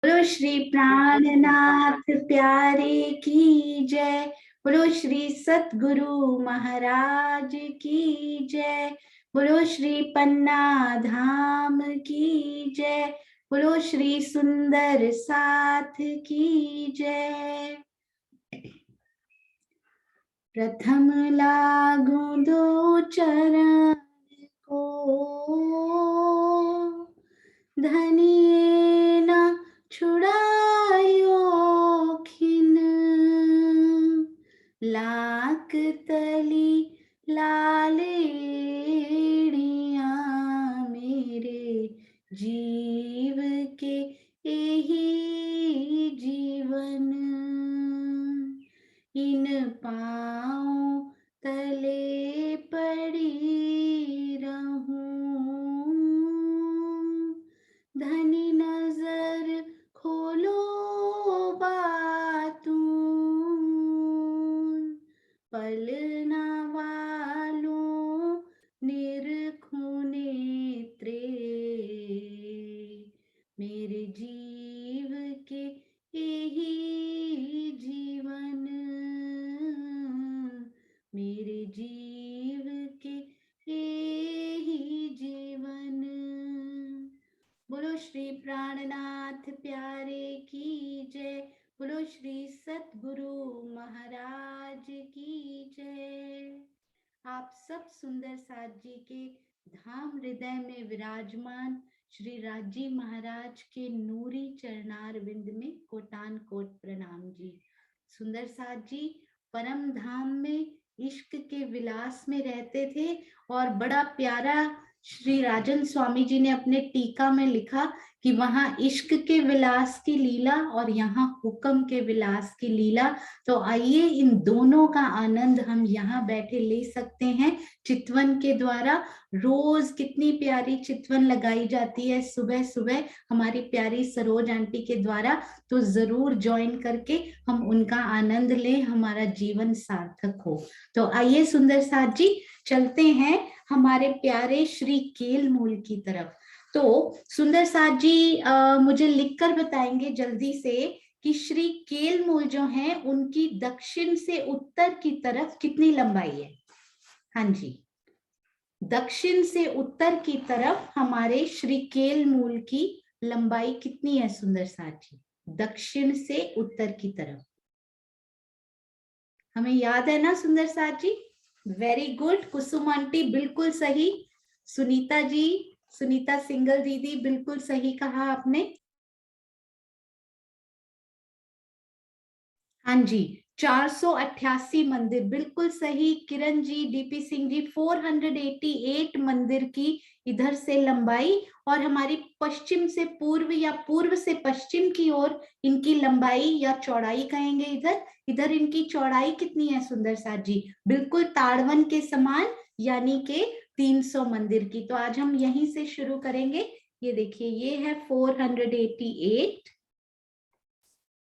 बोलो श्री प्राणनाथ प्यारे की जय। बोलो श्री सतगुरु महाराज की जय। बोलो श्री पन्ना धाम की जय। बोलो श्री सुंदर साथ की जय। प्रथम लागू दो चरण को, धनिये न छुड़ायो खिन। लाक तली लालेड़िया मेरे जीव के यही जीवन। इन पाँव तले पड़ी रहूं, धनी नजर खोलो बातूं। पलना वालों निरखूं नेत्रे, मेरे जीव के यही जीवन। मेरे जीव के यही जीवन। बोलो श्री प्राणनाथ प्यारे की जय। बोलो श्री सतगुरु महाराज की जय। आप सब सुंदर साथ जी के धाम हृदय में विराजमान श्री राजी महाराज के नूरी चरणार बिंद में कोटान कोट प्रणाम जी। सुंदर साथ जी परम धाम में इश्क के विलास में रहते थे और बड़ा प्यारा श्री राजन स्वामी जी ने अपने टीका में लिखा कि वहां इश्क के विलास की लीला और यहाँ हुक्म के विलास की लीला। तो आइए इन दोनों का आनंद हम यहाँ बैठे ले सकते हैं चितवन के द्वारा। रोज कितनी प्यारी चितवन लगाई जाती है सुबह सुबह हमारी प्यारी सरोज आंटी के द्वारा। तो जरूर ज्वाइन करके हम उनका आनंद लें, हमारा जीवन सार्थक हो। तो आइए सुंदर साथ जी चलते हैं हमारे प्यारे श्री केल मूल की तरफ। तो सुंदर साथ जी मुझे लिखकर बताएंगे जल्दी से कि श्री केल मूल जो है उनकी दक्षिण से उत्तर की तरफ कितनी लंबाई है। हाँ जी, दक्षिण से उत्तर की तरफ हमारे श्री केल मूल की लंबाई कितनी है सुंदर साथ जी। दक्षिण से उत्तर की तरफ हमें याद है ना सुंदर साथ जी। Very good. कुसुम आंटी बिल्कुल सही। सुनीता जी, सुनीता सिंगल दीदी बिल्कुल सही कहा आपने। हाँ जी, 488 मंदिर बिल्कुल सही। किरण जी, डीपी सिंह जी, 488 मंदिर की इधर से लंबाई और हमारी पश्चिम से पूर्व या पूर्व से पश्चिम की ओर इनकी लंबाई या चौड़ाई कहेंगे। इधर इनकी चौड़ाई कितनी है सुंदर साथ जी। बिल्कुल ताड़वन के समान, यानी के 300 मंदिर की। तो आज हम यहीं से शुरू करेंगे। ये देखिए, ये है 488।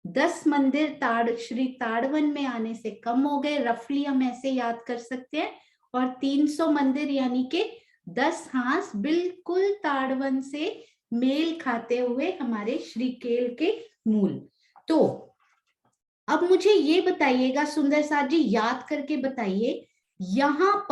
10 मंदिर श्री ताड़वन में आने से कम हो गए, रफली हम ऐसे याद कर सकते हैं। और 300 मंदिर यानी के 10 हांस बिल्कुल ताड़वन से मेल खाते हुए हमारे श्री केल के मूल। तो अब मुझे ये बताइएगा सुंदर साथ जी, याद करके बताइए, यहाँ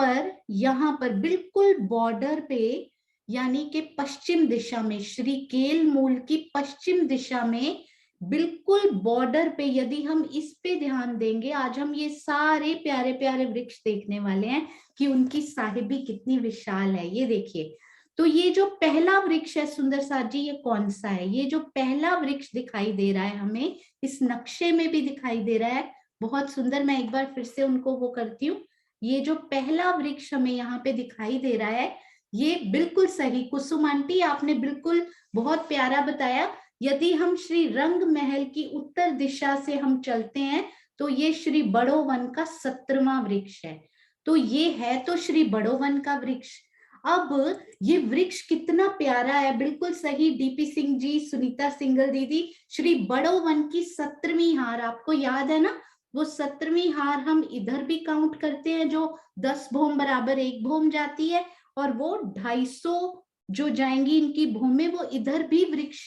पर बिल्कुल बॉर्डर पे यानी कि पश्चिम दिशा में, श्री केल मूल की पश्चिम दिशा में बिल्कुल बॉर्डर पे, यदि हम इस पे ध्यान देंगे, आज हम ये सारे प्यारे प्यारे वृक्ष देखने वाले हैं कि उनकी साहिबी कितनी विशाल है। ये देखिए, तो ये जो पहला वृक्ष है सुंदर साथ जी, ये कौन सा है। ये जो पहला वृक्ष दिखाई दे रहा है हमें, इस नक्शे में भी दिखाई दे रहा है, बहुत सुंदर। मैं एक बार फिर से उनको वो करती हूँ। ये जो पहला वृक्ष हमें यहाँ पे दिखाई दे रहा है, ये बिल्कुल सही। कुसुम आंटी आपने बिल्कुल बहुत प्यारा बताया। यदि हम श्री रंग महल की उत्तर दिशा से हम चलते हैं तो ये श्री बड़ो वन का 17वां वृक्ष है। तो ये है तो श्री बड़ो वन का वृक्ष। अब ये वृक्ष कितना प्यारा है, बिल्कुल सही डीपी सिंह जी, सुनीता सिंगल दीदी। श्री बड़ो वन की 17वीं हार आपको याद है ना। वो 17वीं हार हम इधर भी काउंट करते हैं, जो 10 भोम बराबर 1 भोम जाती है, और वो 250 जो जाएंगी इनकी भूमि, वो इधर भी वृक्ष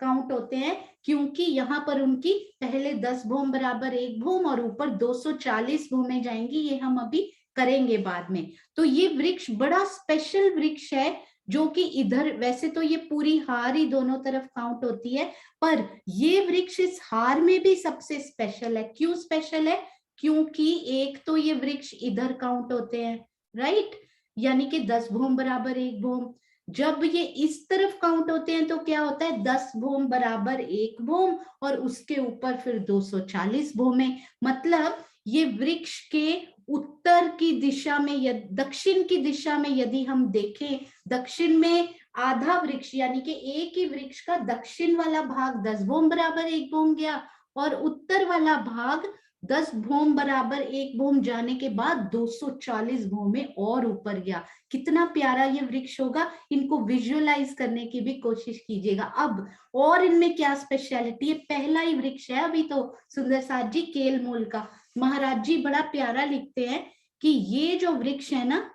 काउंट होते हैं, क्योंकि यहाँ पर उनकी पहले 10 भौम बराबर 1 भौम और ऊपर 240 भौमें जाएंगी, ये हम अभी करेंगे बाद में। तो ये वृक्ष बड़ा स्पेशल वृक्ष है, जो कि इधर वैसे तो ये पूरी हार ही दोनों तरफ काउंट होती है, पर ये वृक्ष इस हार में भी सबसे स्पेशल है। क्यों स्पेशल है? क्योंकि एक तो ये वृक्ष इधर काउंट होते हैं, राइट, यानी कि 10 भौम बराबर 1 भौम। जब ये इस तरफ काउंट होते हैं तो क्या होता है, 10 भौम बराबर 1 भौम और उसके ऊपर फिर 240 भौमें। मतलब ये वृक्ष के उत्तर की दिशा में या दक्षिण की दिशा में यदि हम देखें, दक्षिण में आधा वृक्ष यानी कि एक ही वृक्ष का दक्षिण वाला भाग 10 भौम बराबर 1 भौम गया और उत्तर वाला भाग 10 भौम बराबर 1 भौम जाने के बाद 240 भौमें और ऊपर गया। कितना प्यारा ये वृक्ष होगा, इनको विजुअलाइज करने की भी कोशिश कीजिएगा। अब और इनमें क्या स्पेशलिटी है, पहला ही वृक्ष है अभी तो सुंदर साथ जी केल मूल का। महाराज जी बड़ा प्यारा लिखते हैं कि ये जो वृक्ष है ना,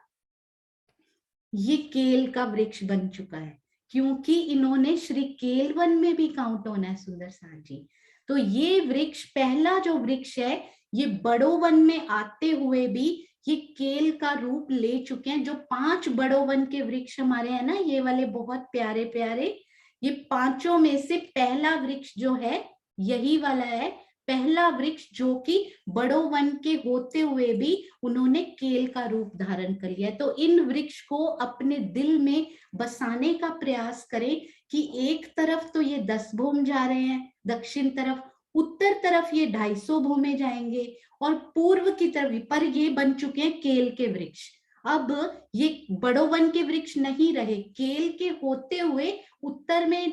ये केल का वृक्ष बन चुका है, क्योंकि इन्होंने श्री केल वन में भी काउंट होना है सुंदर साथ जी। तो ये वृक्ष पहला जो वृक्ष है, ये बड़ो वन में आते हुए भी ये केल का रूप ले चुके हैं। जो 5 बड़ो वन के वृक्ष हमारे हैं ना, ये वाले बहुत प्यारे प्यारे, ये पांचों में से पहला वृक्ष जो है यही वाला है, पहला वृक्ष जो कि बड़ो वन के होते हुए भी उन्होंने केल का रूप धारण कर लिया। तो इन वृक्ष को अपने दिल में बसाने का प्रयास करें कि एक तरफ तो ये 10 भौम जा रहे हैं दक्षिण तरफ, उत्तर तरफ ये 250 भौमें जाएंगे और पूर्व की तरफ, पर ये बन चुके हैं केल के वृक्ष। अब ये बड़ो वन के वृक्ष नहीं रहे, केल के होते हुए उत्तर में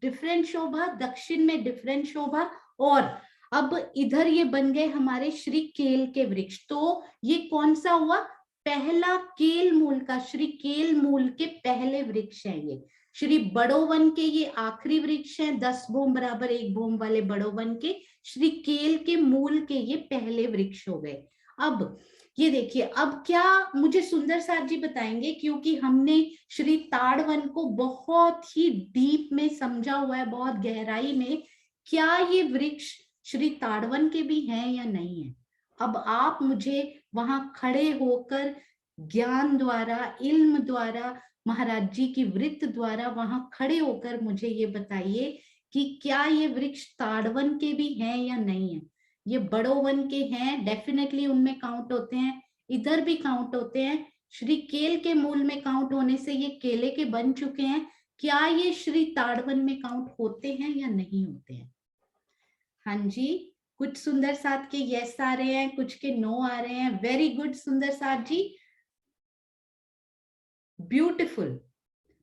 डिफरेंट शोभा, दक्षिण में डिफरेंट शोभा, और अब इधर ये बन गए हमारे श्री केल के वृक्ष। तो ये कौन सा हुआ, पहला केल मूल का, श्री केल मूल के पहले वृक्ष हैं ये। श्री बड़ो वन के ये आखिरी वृक्ष हैं, 10 भौम बराबर 1 भौम वाले बड़ो वन के, श्री केल के मूल के ये पहले वृक्ष हो गए। अब ये देखिए, अब क्या मुझे सुंदर साथ जी बताएंगे, क्योंकि हमने श्री ताड़वन को बहुत ही डीप में समझा हुआ है, बहुत गहराई में, क्या ये वृक्ष श्री ताड़वन के भी हैं या नहीं है। अब आप मुझे वहां खड़े होकर ज्ञान द्वारा, इल्म द्वारा, महाराज जी की वृत्त द्वारा वहां खड़े होकर मुझे ये बताइए कि क्या ये वृक्ष ताड़वन के भी हैं या नहीं है। ये बड़ो वन के हैं, डेफिनेटली उनमें काउंट होते हैं, इधर भी काउंट होते हैं, श्री केल के मूल में काउंट होने से ये केले के बन चुके हैं। क्या ये श्री ताड़वन में काउंट होते हैं या नहीं होते हैं। हाँ जी, कुछ सुंदर साथ के यस आ रहे हैं, कुछ के नो आ रहे हैं। वेरी गुड सुंदर साथ जी, ब्यूटिफुल।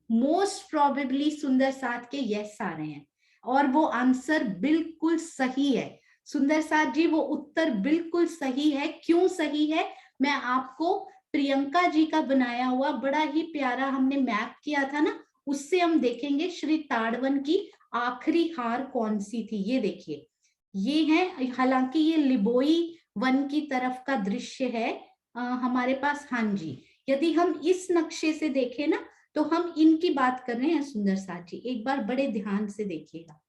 मोस्ट प्रोबेबली सुंदर साथ के यस आ रहे हैं और वो आंसर बिल्कुल सही है सुंदर साथ जी, वो उत्तर बिल्कुल सही है। क्यों सही है, मैं आपको प्रियंका जी का बनाया हुआ बड़ा ही प्यारा हमने मैप किया था ना, उससे हम देखेंगे श्री ताड़वन की आखिरी हार कौन सी थी। ये देखिए, ये है, हालांकि ये लिबोई वन की तरफ का दृश्य है हमारे पास। हाँ जी, यदि हम इस नक्शे से देखें ना, तो हम इनकी बात कर रहे हैं सुंदर साथ जी, एक बार बड़े ध्यान से देखिएगा,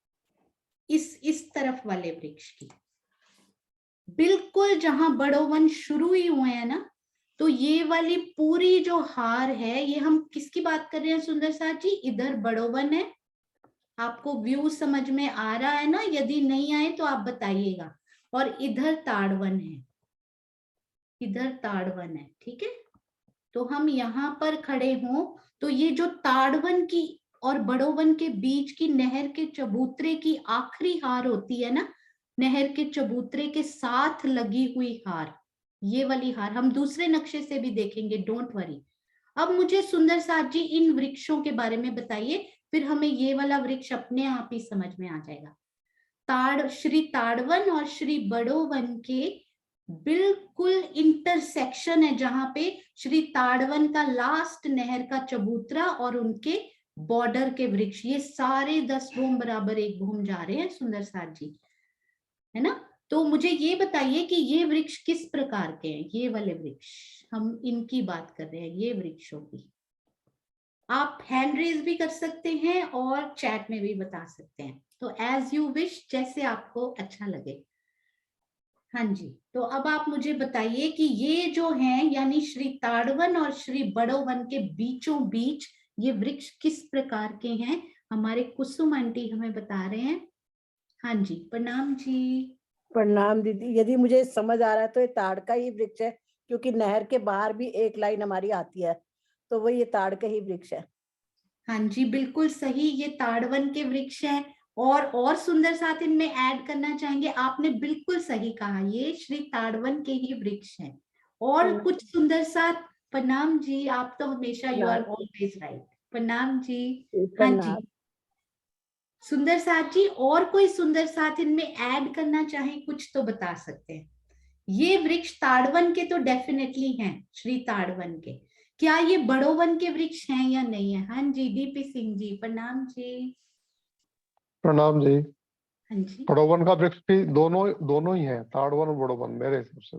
इस तरफ वाले वृक्ष की, बिल्कुल जहां बड़ो वन शुरू ही हुए हैं ना, तो ये वाली पूरी जो हार है, ये हम किसकी बात कर रहे हैं सुंदर साथ जी, इधर बड़ो वन है। आपको व्यू समझ में आ रहा है ना, यदि नहीं आए तो आप बताइएगा। और इधर ताड़वन है, इधर ताड़वन है, ठीक है। तो हम यहाँ पर खड़े हों तो ये जो ताड़वन की और बड़ोवन के बीच की नहर के चबूतरे की आखिरी हार होती है ना, नहर के चबूतरे के साथ लगी हुई हार, ये वाली हार हम दूसरे नक्शे से भी देखेंगे, डोंट वरी। अब मुझे सुंदर साथ जी इन वृक्षों के बारे में बताइए, फिर हमें ये वाला वृक्ष अपने आप ही समझ में आ जाएगा। श्री ताड़वन और श्री बड़ोवन के बिल्कुल इंटरसेक्शन है, जहां पे श्री ताड़वन का लास्ट नहर का चबूतरा और उनके बॉर्डर के वृक्ष, ये सारे 10 भौम बराबर 1 भौम जा रहे हैं सुंदर साथ जी, है ना। तो मुझे ये बताइए कि ये वृक्ष किस प्रकार के हैं, ये वाले वृक्ष, हम इनकी बात कर रहे हैं, ये वृक्षों की। आप हैंड रेज भी कर सकते हैं और चैट में भी बता सकते हैं। तो एज यू विश, जैसे आपको अच्छा लगे। हाँ जी, तो अब आप मुझे बताइए कि ये जो हैं यानी श्री ताड़वन और श्री बड़ोवन के बीचों बीच ये वृक्ष किस प्रकार के हैं, हमारे कुसुम आंटी हमें बता रहे हैं। हाँ जी, प्रणाम जी। प्रणाम दीदी। यदि मुझे समझ आ रहा है तो ये ताड़ का ही वृक्ष है, क्योंकि नहर के बाहर भी एक लाइन हमारी आती है, तो वो ये ताड़ का ही वृक्ष है। हाँ जी, बिल्कुल सही, ये ताड़वन के वृक्ष हैं। और सुंदर साथ इनमें ऐड करना चाहेंगे, आपने बिल्कुल सही कहा, ये श्री ताड़वन के ही वृक्ष हैं। और कुछ सुंदर साथ। प्रणाम जी, आप तो हमेशा यू आर ऑलवेज राइट। प्रणाम जी। हाँ जी, प्रणाम। सुंदर साथ जी, और कोई सुंदर साथ इनमें ऐड करना चाहें कुछ तो बता सकते हैं। ये वृक्ष ताड़वन के तो डेफिनेटली हैं, श्री ताड़वन के। क्या ये बड़ोवन के वृक्ष हैं या नहीं है? हाँ जी, डीपी सिंह जी, प्रणाम जी। प्रणाम जी। हाँ जी, बड़ोवन का वृक्ष भी दोनों दोनों ही है, ताड़वन और बड़ोवन मेरे हिसाब से।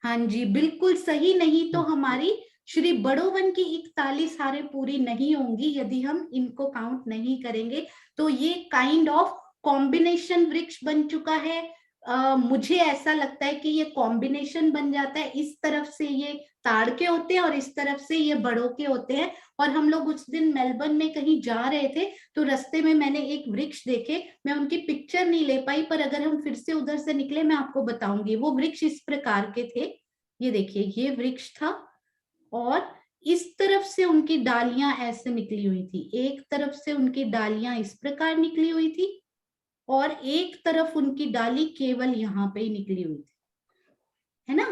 हाँ जी, बिल्कुल सही। नहीं तो हमारी श्री बड़ोवन की 41 हारें पूरी नहीं होंगी यदि हम इनको काउंट नहीं करेंगे। तो ये काइंड ऑफ कॉम्बिनेशन वृक्ष बन चुका है। मुझे ऐसा लगता है कि ये कॉम्बिनेशन बन जाता है, इस तरफ से ये ताड़ के होते हैं और इस तरफ से ये बड़ों के होते हैं। और हम लोग उस दिन मेलबर्न में कहीं जा रहे थे, तो रास्ते में मैंने एक वृक्ष देखे, मैं उनकी पिक्चर नहीं ले पाई, पर अगर हम फिर से उधर से निकले मैं आपको बताऊंगी। वो वृक्ष इस प्रकार के थे, ये देखिए, ये वृक्ष था और इस तरफ से उनकी डालियां ऐसे निकली हुई थी, एक तरफ से उनकी डालियां इस प्रकार निकली हुई थी और एक तरफ उनकी डाली केवल यहाँ पे ही निकली हुई थी, है ना।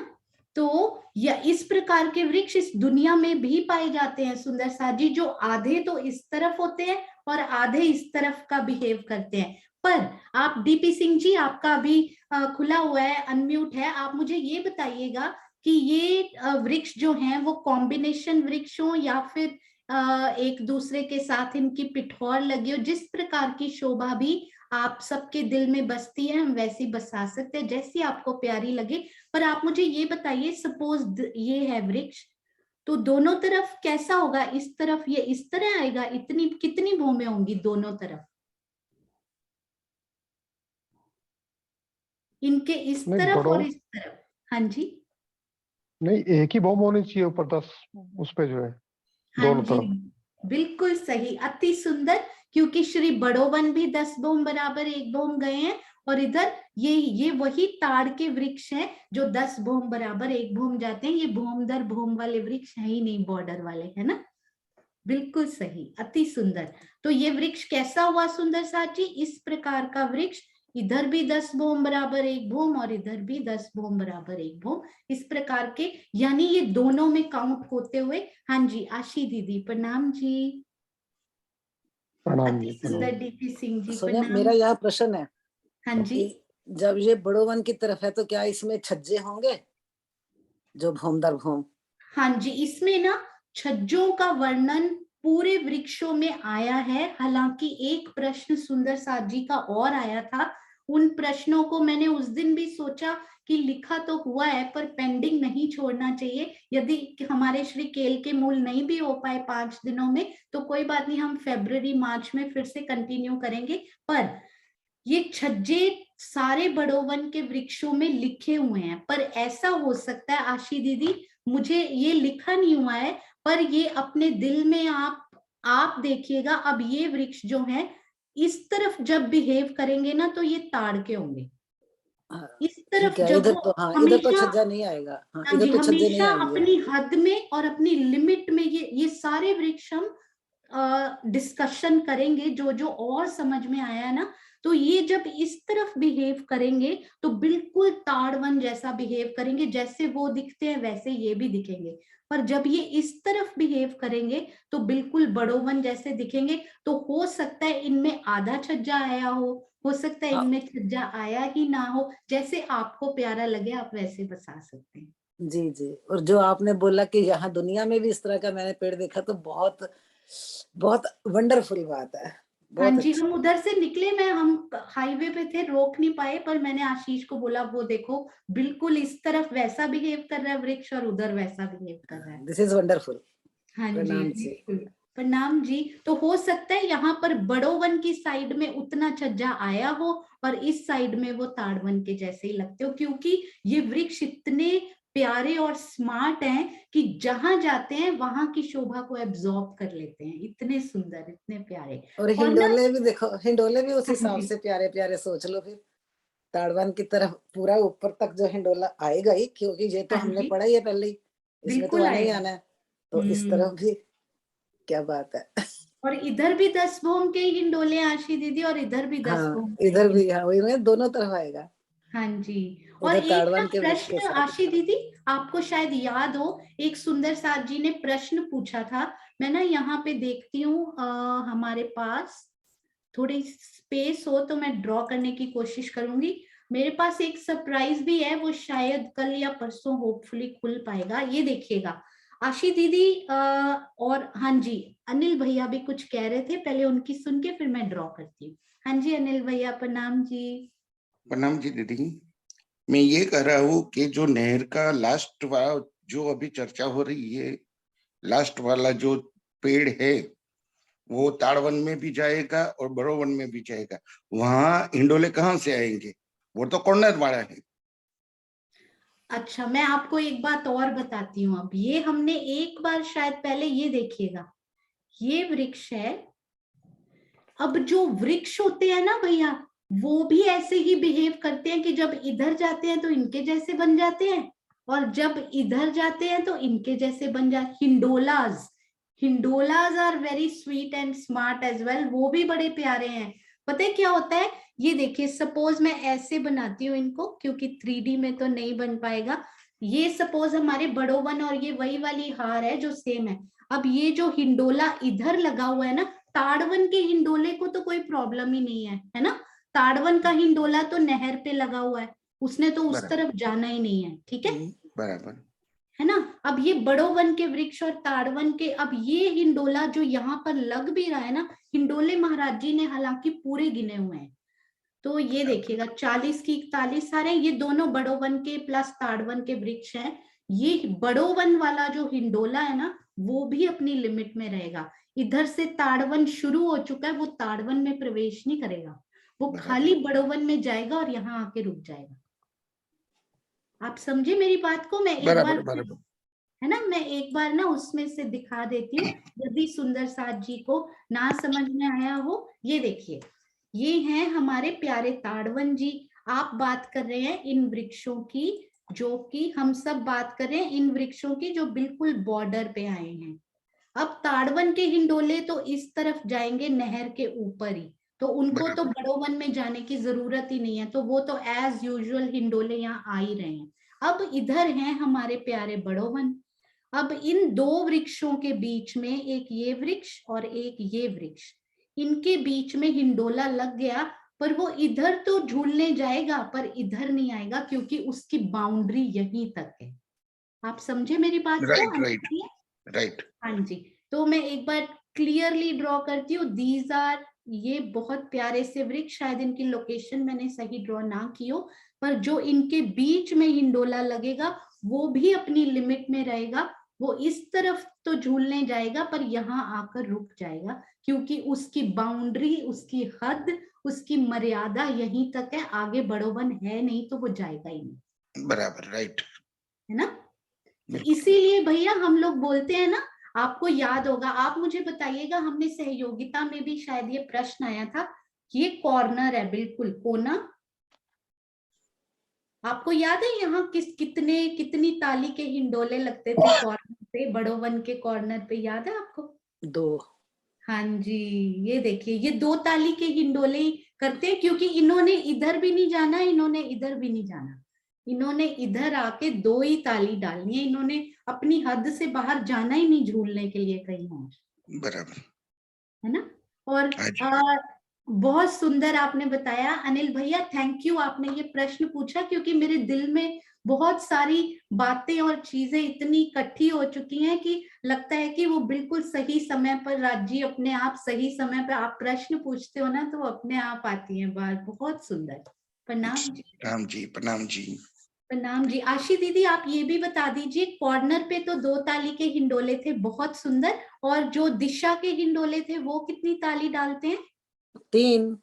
तो या इस प्रकार के वृक्ष इस दुनिया में भी पाए जाते हैं सुंदर साथ जी, जो आधे तो इस तरफ होते हैं और आधे इस तरफ का बिहेव करते हैं। पर आप डीपी सिंह जी, आपका अभी खुला हुआ है, अनम्यूट है, आप मुझे ये बताइएगा कि ये वृक्ष जो हैं वो कॉम्बिनेशन वृक्ष हो या फिर एक दूसरे के साथ इनकी पिठौर लगी हो, जिस प्रकार की शोभा भी आप सबके दिल में बसती है हम वैसी बसा सकते हैं, जैसी आपको प्यारी लगे। पर आप मुझे ये बताइए, सपोज ये है वृक्ष, तो दोनों तरफ कैसा होगा? इस तरफ ये इस तरह आएगा, इतनी कितनी भूमें होंगी दोनों तरफ इनके, इस तरफ और इस तरफ? हाँ जी, नहीं, एक ही बॉम्ब होनी चाहिए ऊपर 10 उस पे जो है हाँ दोनों जी, तरफ। बिल्कुल सही, अति सुंदर। क्योंकि श्री बड़ोवन भी 10 बोम बराबर 1 बोम गए हैं और इधर ये वही ताड़ के वृक्ष हैं जो 10 बोम बराबर 1 बोम जाते हैं। ये भूम दर भूम वाले वृक्ष है ही नहीं, बॉर्डर वाले, है ना। बिल्कुल सही, अति सुंदर। तो ये वृक्ष कैसा हुआ सुंदर साथ जी? इस प्रकार का वृक्ष, इधर भी 10 बोम बराबर 1 बोम और इधर भी 10 बोम बराबर 1 बोम, इस प्रकार के, यानी ये दोनों में काउंट होते हुए। हाँ जी, आशी दीदी, प्रणाम जी। प्रणाम अति जी, सुंदर प्रणाम। डीपी सिंह जी, सोनिया, प्रणाम। मेरा यह प्रश्न है हाँ जी, कि जब ये बड़ोवन की तरफ है तो क्या इसमें छज्जे होंगे जो भूम दर भूम? हाँ जी, इसमें ना छज्जों का वर्णन पूरे वृक्षों में आया है। हालांकि एक प्रश्न सुंदर साथ जी का और आया था, उन प्रश्नों को मैंने उस दिन भी सोचा कि लिखा तो हुआ है पर पेंडिंग नहीं छोड़ना चाहिए। यदि हमारे श्री केल के मूल नहीं भी हो पाए 5 दिनों में तो कोई बात नहीं, हम फरवरी मार्च में फिर से कंटिन्यू करेंगे। पर ये छज्जे सारे बड़ोवन के वृक्षों में लिखे हुए हैं, पर ऐसा हो सकता है आशी दीदी, मुझे ये लिखा नहीं हुआ है, पर ये अपने दिल में आप देखिएगा। अब ये वृक्ष जो है इस तरफ जब बिहेव करेंगे ना तो ये ताड़ के होंगे, इस ठीक तरफ है, जब इधर वो तो हाँ, इधर तो हमेशा, छज्जा नहीं आएगा। हाँ, हाँ इधर जी, तो छज्जे नहीं हमेशा आएंगे। अपनी हद में और अपनी लिमिट में ये सारे वृक्ष हम डिस्कशन करेंगे। जो जो और समझ में आया है ना, तो ये जब इस तरफ बिहेव करेंगे तो बिल्कुल ताड़वन जैसा बिहेव करेंगे, जैसे वो दिखते हैं वैसे ये भी दिखेंगे। पर जब ये इस तरफ बिहेव करेंगे तो बिल्कुल बड़ोवन जैसे दिखेंगे। तो हो सकता है इनमें आधा छज्जा आया हो सकता है हाँ, इनमें छज्जा आया ही ना हो, जैसे आपको प्यारा लगे आप वैसे बसा सकते हैं। जी जी। और जो आपने बोला कि यहाँ दुनिया में भी इस तरह का मैंने पेड़ देखा, तो बहुत बहुत वंडरफुल बात है, हाँ बहुत जी, अच्छा। हम उधर से निकले, हम हाईवे पे थे, रोक नहीं पाए, पर मैंने आशीष को बोला वो देखो बिल्कुल इस तरफ वैसा बिहेव कर रहा है वृक्ष और उधर वैसा बिहेव कर रहा है। This is wonderful. हाँ जी, प्रणाम जी। बिल्कुल। प्रणाम जी। तो हो सकता है यहाँ पर बड़ोवन की साइड में उतना छज्जा आया हो और इस साइड में वो ताड़वन के जैसे ही लगते हो, क्योंकि ये वृक्ष इतने प्यारे और स्मार्ट हैं कि जहां जाते हैं वहां की शोभा को एब्जॉर्ब कर लेते हैं। इतने सुंदर, इतने प्यारे। और और ना, हिंडोले भी देखो, हिंडोले भी उस हाँ हिसाब जी, से प्यारे प्यारे सोच लो फिर। ताड़वान की तरफ पूरा ऊपर तक जो हिंडोला आएगा ही, क्योंकि ये तो हाँ हमने जी, पढ़ा ही है पहले ही, इसमें तो बिल्कुल आना ही आएगा। आना है। तो इस तरफ भी क्या बात है। और इधर भी 10 भोम के हिंडोले आशी दीदी, और इधर भी 10 हाँ, भोम के इधर हिंडोले। भी, हाँ वही में दोनों तरफ आएगा। हाँ जी। और उधर एक ना ताड़वान के वृक्ष के प्रश्न साथ। आशी दीदी, आपको शायद याद हो, एक सुंदर साथ जी ने प्रश्न पूछा था। मैं ना यहाँ पे देखती हूँ, हमारे पास थोड़ी स्पेस हो तो मैं ड्रॉ करने की कोशिश करूंगी। मेरे पास एक सरप्राइज भी है, वो शायद कल या परसों होपफुली खुल पाएगा। ये देखिएगा आशी दीदी, और हाँ जी, अनिल भैया भी कुछ कह रहे थे, पहले उनकी सुन के फिर मैं ड्रॉ करती हूँ। हाँ जी अनिल भैया, प्रणाम जी। प्रणाम जी दीदी। मैं ये कह रहा हूँ कि जो नहर का लास्ट वाला जो अभी चर्चा हो रही है, लास्ट वाला जो पेड़ है वो ताड़वन में भी जाएगा और बड़ोवन में भी जाएगा। वहां हिंडोले कहाँ से आएंगे? वो तो कॉर्नर वाला है। अच्छा, मैं आपको एक बात और बताती हूँ। अब ये हमने एक बार शायद पहले, ये देखिएगा, ये वृक्ष है। अब जो वृक्ष होते हैं ना भैया, वो भी ऐसे ही बिहेव करते हैं कि जब इधर जाते हैं तो इनके जैसे बन जाते हैं, और जब इधर जाते हैं तो इनके जैसे बन जाते। हिंडोलाज, हिंडोलाज are very sweet and smart as well. वो भी बड़े प्यारे हैं। पता है क्या होता है? ये देखिए, सपोज मैं ऐसे बनाती हूँ इनको, क्योंकि 3D में तो नहीं बन पाएगा। ये सपोज हमारे बड़ोवन, और ये वही वाली हार है जो सेम है। अब ये जो हिंडोला इधर लगा हुआ है ना, ताड़वन के हिंडोले को तो कोई प्रॉब्लम ही नहीं है ना। ताड़वन का हिंडोला तो नहर पे लगा हुआ है, उसने तो उस बराबर। तरफ जाना ही नहीं है, ठीक है बराबर। है ना। अब ये बड़ोवन के वृक्ष और ताड़वन के, अब ये हिंडोला जो यहाँ पर लग भी रहा है ना, हिंडोले महाराज जी ने हालांकि पूरे गिने हुए हैं। तो ये देखिएगा 40 की 41 आ रहे हैं। ये दोनों बड़ोवन के प्लस ताड़वन के वृक्ष हैं। ये बड़ोवन वाला जो हिंडोला है ना, वो भी अपनी लिमिट में रहेगा। इधर से ताड़वन शुरू हो चुका है, वो ताड़वन में प्रवेश नहीं करेगा, वो खाली बड़ोवन में जाएगा और यहाँ आके रुक जाएगा। आप समझे मेरी बात को? मैं एक बार, बराबर। बराबर। है ना, मैं एक बार ना उसमें से दिखा देती हूँ, यदि सुंदर साथ जी को ना समझ में आया हो। ये देखिए, ये हैं हमारे प्यारे ताड़वन जी। आप बात कर रहे हैं इन वृक्षों की, जो कि हम सब बात कर रहे हैं इन वृक्षों की जो बिल्कुल बॉर्डर पे आए हैं। अब ताड़वन के हिंडोले तो इस तरफ जाएंगे नहर के ऊपर ही, तो उनको तो बराबर। बड़ोवन में जाने की जरूरत ही नहीं है, तो वो तो एज यूजुअल हिंडोले यहाँ आ ही रहे हैं। अब इधर हैं हमारे प्यारे बड़ोवन। अब इन दो वृक्षों के बीच में, एक ये वृक्ष और एक ये वृक्ष, इनके बीच में हिंडोला लग गया, पर वो इधर तो झूलने जाएगा पर इधर नहीं आएगा, क्योंकि उसकी बाउंड्री यहीं तक है। आप समझे मेरी बात को? Right right right. हाँ जी। तो मैं एक बार क्लियरली ड्रॉ करती हूँ। दीज आर, ये बहुत प्यारे से वृक्ष, शायद इनकी लोकेशन मैंने सही ड्रॉ ना की हो, पर जो इनके बीच में हिंडोला लगेगा वो भी अपनी लिमिट में रहेगा। वो इस तरफ तो झूलने जाएगा पर यहाँ आकर रुक जाएगा, क्योंकि उसकी बाउंड्री, उसकी हद, उसकी मर्यादा यहीं तक है, आगे बड़ोवन है नहीं, तो वो जाएगा ही नहीं, बराबर। राइट। है ना। तो इसीलिए भैया हम लोग बोलते हैं ना, आपको याद होगा, आप मुझे बताइएगा, हमने सहयोगिता में भी शायद ये प्रश्न आया था, ये कॉर्नर है, बिल्कुल कोना। आपको याद है यहाँ कितने कितनी ताली के हिंडोले लगते थे कॉर्नर पे, बड़ोवन के कॉर्नर पे, याद है आपको? 2। हाँ जी। ये देखिए, ये 2 ताली के हिंडोले ही करते हैं, क्योंकि इन्होंने इधर भी नहीं जाना, इन्होंने इधर भी नहीं जाना, इन्होंने इधर आके 2 ही ताली डालनी है, इन्होंने अपनी हद से बाहर जाना ही नहीं झूलने के लिए कहीं और, बराबर। है ना। और हाँ जी। बहुत सुंदर आपने बताया अनिल भैया, थैंक यू, आपने ये प्रश्न पूछा, क्योंकि मेरे दिल में बहुत सारी बातें और चीजें इतनी इकट्ठी हो चुकी हैं कि लगता है कि वो बिल्कुल सही समय पर, राजी अपने आप सही समय पर आप प्रश्न पूछते हो ना, तो वो अपने आप आती हैं बात। बहुत सुंदर। प्रणाम जी। राम जी, प्रणाम जी। प्रणाम जी। आशी दीदी आप ये भी बता दीजिए, कॉर्नर पे तो 2 ताली के हिंडोले थे, बहुत सुंदर, और जो दिशा के हिंडोले थे वो कितनी ताली डालते हैं? 3।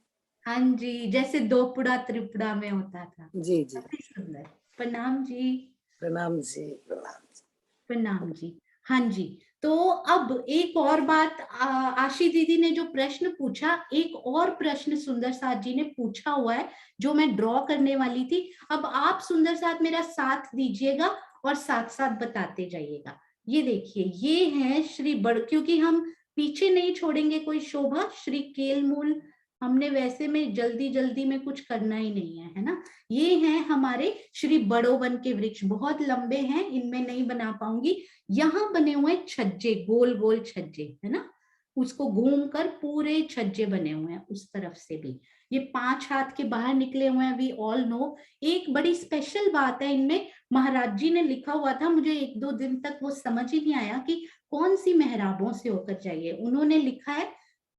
हाँ जी, जैसे दोपुड़ा त्रिपुड़ा में होता था। जी जी। काफी सुंदर। प्रणाम जी। प्रणाम जी, प्रणाम जी। प्रणाम जी। हाँ जी, तो अब एक और बात, आशी दीदी ने जो प्रश्न पूछा, एक और प्रश्न सुंदर साथ जी ने पूछा हुआ है जो मैं ड्रॉ करने वाली थी। अब आप सुंदर साथ मेरा साथ दीजिएगा और साथ साथ बताते जाइएगा। ये देखिए, ये है श्री बड़, क्योंकि हम पीछे नहीं छोड़ेंगे कोई शोभा, श्री केलमूल हमने वैसे में जल्दी जल्दी में कुछ करना ही नहीं है, है ना। ये हैं हमारे श्री बड़ोवन के वृक्ष, बहुत लंबे हैं, इनमें नहीं बना पाऊंगी। यहाँ बने हुए छज्जे, गोल गोल छज्जे, है ना, उसको घूम कर पूरे छज्जे बने हुए हैं उस तरफ से भी। ये 5 हाथ के बाहर निकले हुए हैं, वी ऑल नो। एक बड़ी स्पेशल बात है इनमें, महाराज जी ने लिखा हुआ था, मुझे 1-2 दिन तक वो समझ ही नहीं आया कि कौन सी मेहराबों से होकर चाहिए। उन्होंने लिखा है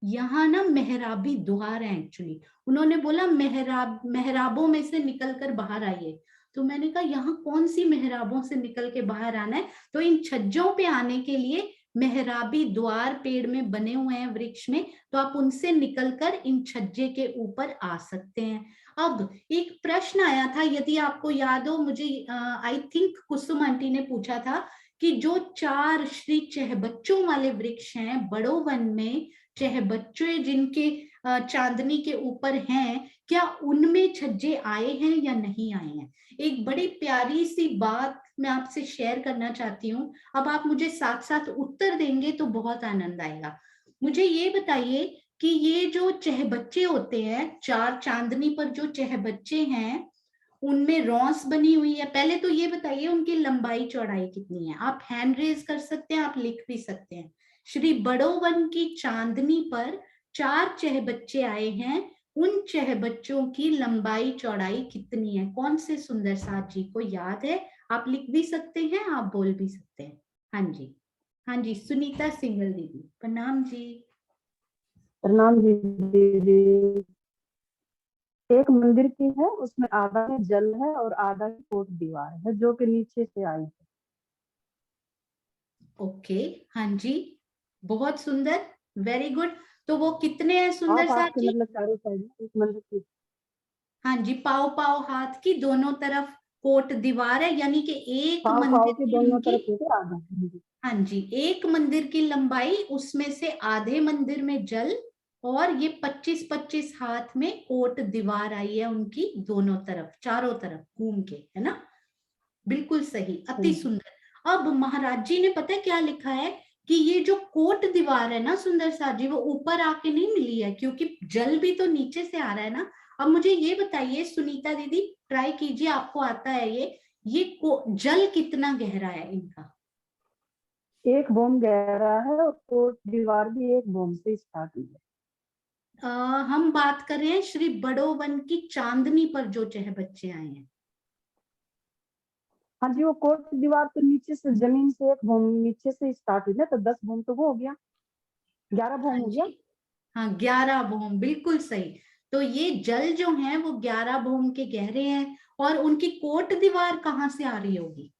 यहाँ ना मेहराबी द्वार है एक्चुअली। उन्होंने बोला मेहराबों में से निकल कर बाहर आइए। तो मैंने कहा यहाँ कौन सी मेहराबों से निकल के बाहर आना है? तो इन छज्जों पे आने के लिए मेहराबी द्वार पेड़ में बने हुए हैं वृक्ष में, तो आप उनसे निकलकर इन छज्जे के ऊपर आ सकते हैं। अब एक प्रश्न आया था, यदि आपको याद हो, मुझे आई थिंक कुसुम आंटी ने पूछा था कि जो 4 श्री चहबच्चों वाले वृक्ष हैं बड़ो वन में, चहबच्चे जिनके चांदनी के ऊपर हैं, क्या उनमें छज्जे आए हैं या नहीं आए हैं? एक बड़ी प्यारी सी बात मैं आपसे शेयर करना चाहती हूँ। अब आप मुझे साथ साथ उत्तर देंगे तो बहुत आनंद आएगा। मुझे ये बताइए कि ये जो चहबच्चे होते हैं, 4 चांदनी पर जो चहबच्चे हैं, उनमें रौंस बनी हुई है। पहले तो ये बताइए उनकी लंबाई चौड़ाई कितनी है? आप हैंड रेज कर सकते हैं, आप लिख भी सकते हैं। श्री बड़ोवन की चांदनी पर 4 चहबच्चे आए हैं, उन चहबच्चों की लंबाई चौड़ाई कितनी है? कौन से सुंदर साथ जी को याद है? आप लिख भी सकते हैं, आप बोल भी सकते हैं। हाँ जी, हाँ जी, सुनीता सिंगल दीदी, प्रणाम जी। प्रणाम जी दीदी। एक मंदिर की है, उसमें आधा में जल है और आधा की कोट दीवार है जो कि नीचे से आई है। ओके, हाँ जी, बहुत सुंदर, वेरी गुड। तो वो कितने हैं सुंदर आप साथ आपके जी? मतलब चारों साइड एक मंदिर की। हाँ जी, पाव पाव हाथ की दोनों तरफ कोट दीवार है, यानी कि एक पाव पाव मंदिर के की दोनों उनकी, तरफ होकर आधा। हाँ जी, एक मंदिर की लंबाई, उसमें से आधे मंदिर में जल, और ये 25-25 हाथ में कोट दीवार आई है उनकी, दोनों तरफ, चारों तरफ घूम के, है ना। बिल्कुल सही, अति सुंदर। अब महाराज जी ने पता है क्या लिखा है कि ये जो कोट दीवार है ना सुंदर साथ जी, वो ऊपर आके नहीं मिली है, क्योंकि जल भी तो नीचे से आ रहा है ना। अब मुझे ये बताइए सुनीता दीदी, ट्राई कीजिए, आपको आता है ये जल कितना गहरा है इनका? 1 बोम गहरा है और कोट दीवार भी 1 बोम से स्टार्ट हुई है। हम बात कर रहे हैं श्री बड़ोवन की चांदनी पर जो चहबच्चे आए हैं। हाँ जी, वो कोट दीवार तो नीचे से, जमीन से 1 बोम नीचे से स्टार्ट हुई ना, तो 10 बोम तो वो हो गया, 11 बोम हाँ हो गया। जी, हाँ 11 भूम, बिल्कुल सही। तो ये जल जो है वो 11 भूम के गहरे हैं, और उनकी कोट दीवार कहाँ से आ रही होगी?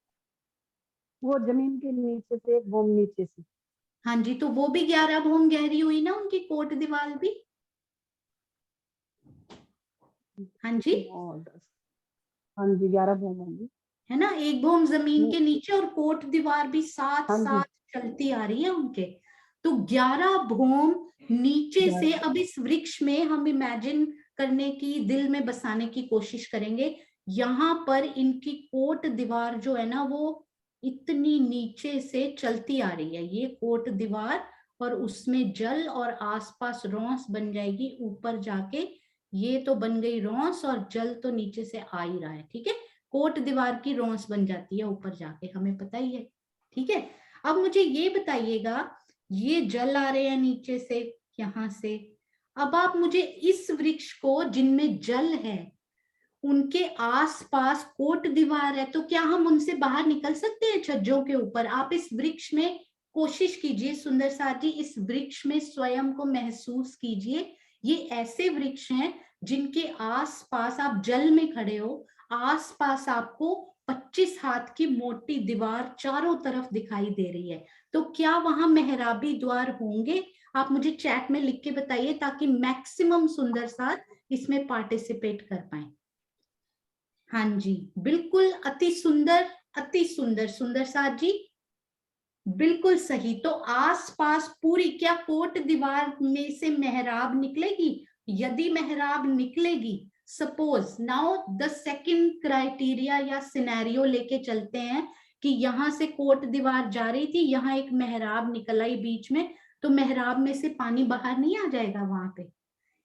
वो जमीन के नीचे से 1 बोम नीचे से। हाँ जी, तो वो भी 11 भूम गहरी हुई ना उनकी कोट दीवार भी। हाँ जी, और 10, हाँ जी 11 बोम होंगी। है ना, 1 भूम जमीन के नीचे और कोट दीवार भी साथ हाँ जी, साथ चलती आ रही है उनके। तो 11 भूम नीचे से। अब इस वृक्ष में हम इमेजिन करने की, दिल में बसाने की कोशिश करेंगे, यहाँ पर इनकी कोट दीवार जो है ना, वो इतनी नीचे से चलती आ रही है, ये कोट दीवार, और उसमें जल और आसपास रौंस बन जाएगी ऊपर जाके। ये तो बन गई रौंस, और जल तो नीचे से आ ही रहा है, ठीक है। कोट दीवार की रौंस बन जाती है ऊपर जाके, हमें पता ही है, ठीक है। अब मुझे ये बताइएगा, ये जल आ रहे हैं नीचे से, यहां से। अब आप मुझे इस वृक्ष को, जिनमें जल है, उनके आसपास कोट दीवार है, तो क्या हम उनसे बाहर निकल सकते हैं छज्जों के ऊपर? आप इस वृक्ष में कोशिश कीजिए सुंदर साथ जी, इस वृक्ष में स्वयं को महसूस कीजिए। ये ऐसे वृक्ष हैं जिनके आसपास, आप जल में खड़े हो, आसपास आपको 25 हाथ की मोटी दीवार चारों तरफ दिखाई दे रही है। तो क्या वहां मेहराबी द्वार होंगे? आप मुझे चैट में लिख के बताइए ताकि मैक्सिमम सुंदर साथ इसमें पार्टिसिपेट कर पाए। हाँ जी, बिल्कुल अति सुंदर, अति सुंदर सुंदर साथ जी, बिल्कुल सही। तो आसपास पूरी, क्या कोट दीवार में से मेहराब निकलेगी? यदि मेहराब निकलेगी, suppose now the second criteria या सिनेरियो लेके चलते हैं कि यहां से कोट दीवार जा रही थी, यहां एक मेहराब निकल आई बीच में, तो मेहराब में से पानी बाहर नहीं आ जाएगा वहां पे,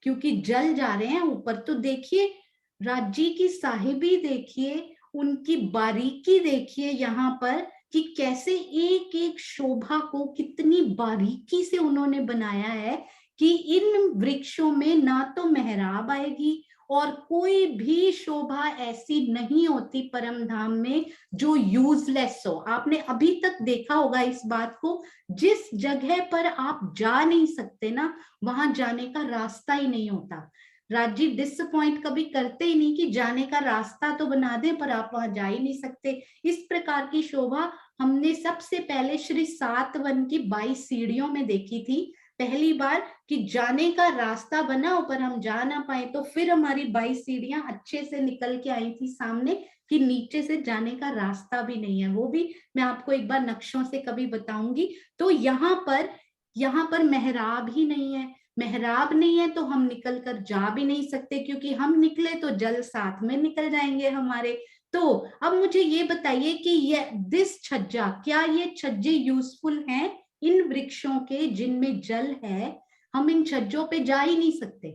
क्योंकि जल जा रहे हैं ऊपर। तो देखिए राज्य की साहिबी, देखिए उनकी बारीकी, देखिए यहाँ पर कि कैसे एक एक शोभा को कितनी बारीकी से उन्होंने बनाया है कि इन वृक्षों में ना तो मेहराब आएगी और कोई भी शोभा ऐसी नहीं होती परम धाम में जो यूजलेस हो। आपने अभी तक देखा होगा इस बात को, जिस जगह पर आप जा नहीं सकते ना, वहां जाने का रास्ता ही नहीं होता। राजीव डिसअपॉइंट कभी करते ही नहीं कि जाने का रास्ता तो बना दें पर आप वहां जा ही नहीं सकते। इस प्रकार की शोभा हमने सबसे पहले श्री सातवन की 22 सीढ़ियों में देखी थी पहली बार, कि जाने का रास्ता बना पर हम जा ना पाए। तो फिर हमारी 22 सीढ़ियां अच्छे से निकल के आई थी सामने कि नीचे से जाने का रास्ता भी नहीं है, वो भी मैं आपको एक बार नक्शों से कभी बताऊंगी। तो यहाँ पर मेहराब ही नहीं है, मेहराब नहीं है तो हम निकल कर जा भी नहीं सकते, क्योंकि हम निकले तो जल साथ में निकल जाएंगे हमारे। तो अब मुझे ये बताइए कि ये दिस छज्जा, क्या ये छज्जे यूजफुल हैं इन वृक्षों के जिनमें जल है? हम इन छज्जों पे जा ही नहीं सकते,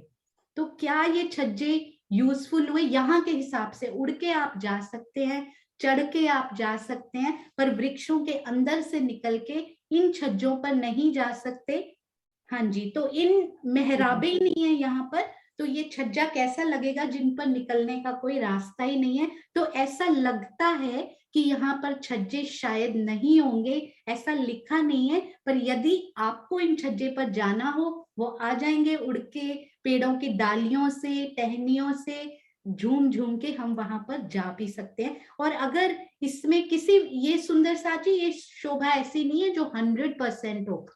तो क्या ये छज्जे यूजफुल हुए? यहाँ के हिसाब से उड़ के आप जा सकते हैं, चढ़ के आप जा सकते हैं, पर वृक्षों के अंदर से निकल के इन छज्जों पर नहीं जा सकते। हाँ जी, तो इन मेहराबे ही नहीं है यहाँ पर, तो ये छज्जा कैसा लगेगा जिन पर निकलने का कोई रास्ता ही नहीं है। तो ऐसा लगता है कि यहाँ पर छज्जे शायद नहीं होंगे, ऐसा लिखा नहीं है, पर यदि आपको इन छज्जे पर जाना हो वो आ जाएंगे उड़ के, पेड़ों की डालियों से, टहनियों से झूम झूम के हम वहां पर जा भी सकते हैं। और अगर इसमें किसी, ये सुंदर साथी, ये शोभा ऐसी नहीं है जो 100% हो,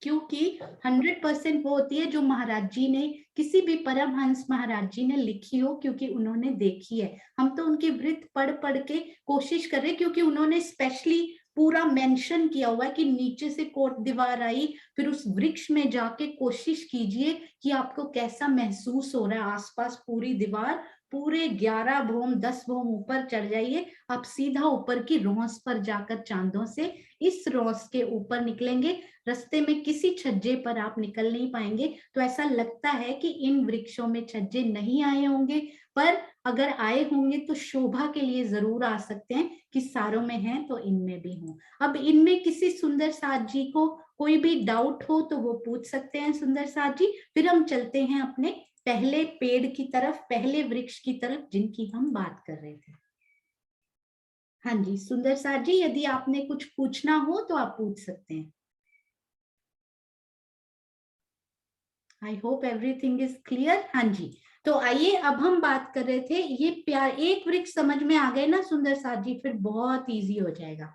क्योंकि 100% वो होती है जो महाराज जी ने, किसी भी परमहंस महाराज जी ने लिखी हो, क्योंकि उन्होंने देखी है। हम तो उनके वृत्त पढ़ पढ़ के कोशिश कर रहे हैं, क्योंकि उन्होंने स्पेशली पूरा मेंशन किया हुआ है कि नीचे से कोट दीवार आई, फिर उस वृक्ष में जाके कोशिश कीजिए कि आपको कैसा महसूस हो रहा है। आसपास पूरी दीवार, पूरे 11 भोम 10 भोम ऊपर चढ़ जाइए, आप सीधा ऊपर की रोंस पर जाकर चांदों से इस रोंस के ऊपर निकलेंगे। रास्ते में किसी छज्जे पर आप निकल नहीं पाएंगे। तो ऐसा लगता है कि इन वृक्षों में छज्जे नहीं आए होंगे, पर अगर आए होंगे तो शोभा के लिए जरूर आ सकते हैं कि सारों में हैं तो इनमें भी हों। अब इनमें किसी सुंदर साथ जी को कोई भी डाउट हो तो वो पूछ सकते हैं सुंदर साथ जी, फिर हम चलते हैं अपने पहले पेड़ की तरफ, पहले वृक्ष की तरफ जिनकी हम बात कर रहे थे। हाँ जी सुंदर साथ जी, यदि आपने कुछ पूछना हो तो आप पूछ सकते हैं। I hope everything is clear. हाँ जी, तो आइए अब हम बात कर रहे थे, ये प्यार एक वृक्ष समझ में आ गए ना सुंदर साथ जी, फिर बहुत इजी हो जाएगा।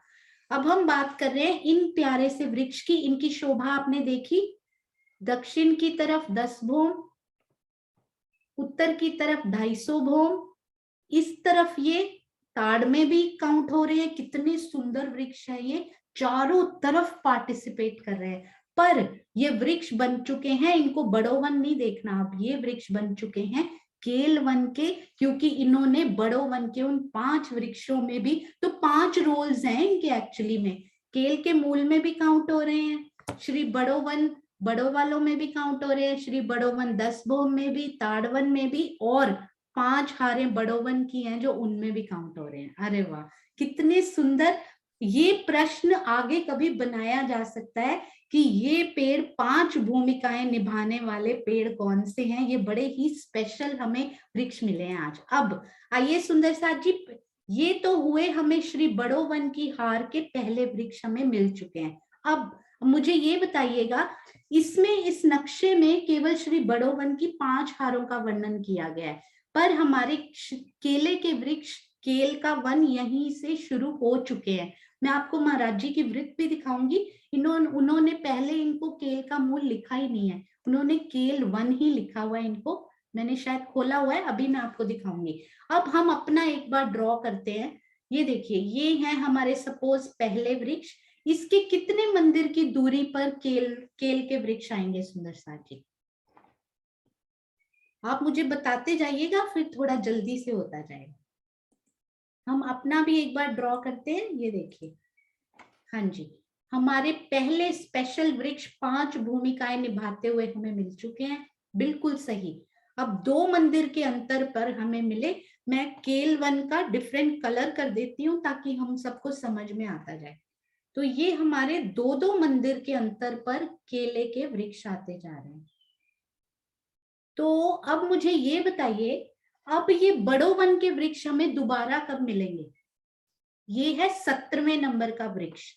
अब हम बात कर रहे हैं इन प्यारे से वृक्ष की, इनकी शोभा आपने देखी। दक्षिण की तरफ 10 भोम, उत्तर की तरफ 250 भोम, इस तरफ ये ताड़ में भी काउंट हो रहे हैं। कितने सुंदर वृक्ष है ये, चारों तरफ पार्टिसिपेट कर रहे हैं। पर ये वृक्ष बन चुके हैं, इनको बड़ो वन नहीं देखना, अब ये वृक्ष बन चुके हैं केल वन के, क्योंकि इन्होंने बड़ो वन के उन 5 वृक्षों में भी, तो 5 रोल्स हैं इनके एक्चुअली में। केल के मूल में भी काउंट हो रहे हैं, श्री बड़ो वन बड़ो वालों में भी काउंट हो रहे हैं, श्री बड़ो वन 10 भोम में भी, ताड़ वन में भी, और 5 हारें बड़ो वन की हैं जो उनमें भी काउंट हो रहे हैं। अरे वाह कितने सुंदर। ये प्रश्न आगे कभी बनाया जा सकता है कि ये पेड़ 5 भूमिकाएं निभाने वाले पेड़ कौन से हैं। ये बड़े ही स्पेशल हमें वृक्ष मिले हैं आज। अब आइए सुंदर साथ जी, ये तो हुए हमें श्री बड़ो वन की हार के पहले वृक्ष हमें मिल चुके हैं। अब मुझे ये बताइएगा, इसमें इस नक्शे में केवल श्री बड़ो वन की 5 हारों का वर्णन किया गया है, पर हमारे केले के वृक्ष केल का वन यहीं से शुरू हो चुके हैं। मैं आपको महाराज जी की वृत्त भी दिखाऊंगी। उन्होंने पहले इनको केल का मूल लिखा ही नहीं है, उन्होंने केल वन ही लिखा हुआ है। इनको मैंने शायद खोला हुआ है, अभी मैं आपको दिखाऊंगी। अब हम अपना एक बार ड्रॉ करते हैं। ये देखिए, ये है हमारे सपोज पहले वृक्ष। इसके कितने मंदिर की दूरी पर केल के वृक्ष आएंगे सुंदर साथ जी? आप मुझे बताते जाइएगा, फिर थोड़ा जल्दी से होता जाएगा। हम अपना भी एक बार ड्रॉ करते हैं। ये देखिए, हाँ जी, हमारे पहले स्पेशल वृक्ष 5 भूमिकाएं निभाते हुए हमें मिल चुके हैं। बिल्कुल सही। अब 2 मंदिर के अंतर पर हमें मिले। मैं केल वन का डिफरेंट कलर कर देती हूँ ताकि हम सबको समझ में आता जाए। तो ये हमारे 2 मंदिर के अंतर पर केले के वृक्ष आते जा रहे हैं। तो अब मुझे ये बताइए, अब ये बड़ो वन के वृक्ष हमें दोबारा कब मिलेंगे? ये है 17वें नंबर का वृक्ष,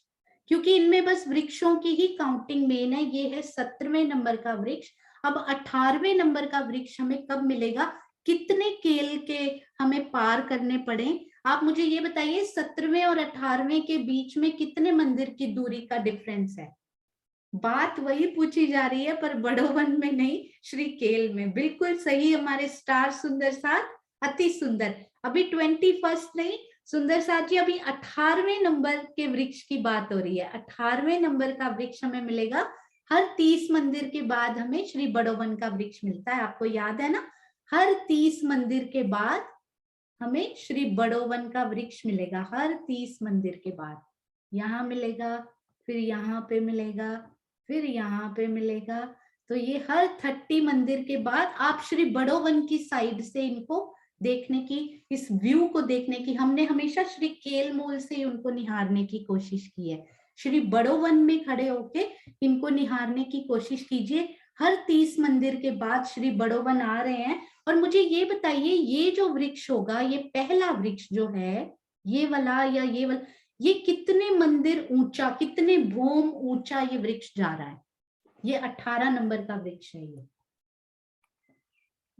क्योंकि इनमें बस वृक्षों की ही काउंटिंग मेन है। ये है 17वें नंबर का वृक्ष। अब 18वें नंबर का वृक्ष हमें कब मिलेगा? कितने केल के हमें पार करने पड़े? आप मुझे ये बताइए, 17वें और 18वें के बीच में कितने मंदिर की दूरी का डिफरेंस है? बात वही पूछी जा रही है, पर बड़ो वन में नहीं, श्री केल में। बिल्कुल सही हमारे स्टार सुंदर साथ, अति सुंदर। अभी 21 नहीं सुंदर साथ जी, अभी 18वें नंबर के वृक्ष की बात हो रही है। 18वें नंबर का वृक्ष हमें मिलेगा। हर 30 मंदिर के बाद हमें श्री बड़ो वन का वृक्ष मिलता है। आपको याद है ना, हर 30 मंदिर के बाद हमें श्री बड़ो वन का वृक्ष मिलेगा। हर 30 मंदिर के बाद यहाँ मिलेगा, फिर यहाँ पे मिलेगा, फिर यहाँ पे मिलेगा। तो ये हर 30 मंदिर के बाद आप श्री बड़ो वन की साइड से इनको देखने की, इस व्यू को देखने की, हमने हमेशा श्री केल मूल से उनको निहारने की कोशिश की है। श्री बड़ो वन में खड़े होके इनको निहारने की कोशिश कीजिए। हर 30 मंदिर के बाद श्री बड़ो वन आ रहे हैं। और मुझे ये बताइए, ये जो वृक्ष होगा, ये पहला वृक्ष जो है, ये वाला या ये वाला, ये कितने मंदिर ऊंचा, कितने भूम ऊंचा ये वृक्ष जा रहा है? ये 18 नंबर का वृक्ष है।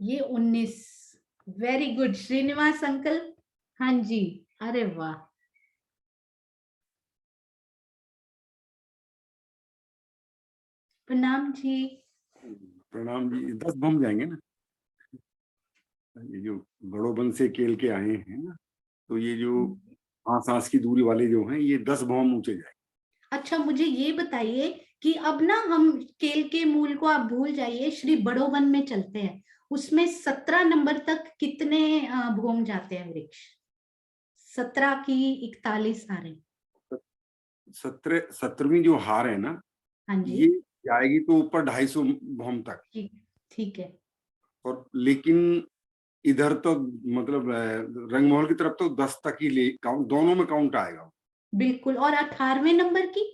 ये 19। Very good Srinivas uncle. हाँ जी, अरे वाह, प्रणाम जी। प्रणाम जी। 10 भम जाएंगे ना, ये जो बड़ो वन से केल के आए हैं ना, तो ये जो 5 सांस की दूरी वाले जो हैं, ये 10 भम ऊंचे जाएंगे। अच्छा, मुझे ये बताइए कि अब ना हम केल के मूल को आप भूल जाइए, श्री बड़ो वन में चलते हैं। उसमें 17 नंबर तक कितने भूम जाते हैं वृक्ष? 17 की 41 आ रहे। 17वीं जो हार है ना, हाँ जी, ये जाएगी तो ऊपर 250 भम तक। ठीक, ठीक है। और लेकिन इधर तो मतलब रंगमहल की तरफ तो 10 तक ही ले काउंट, दोनों में काउंट आएगा। बिल्कुल। और 18वें नंबर की?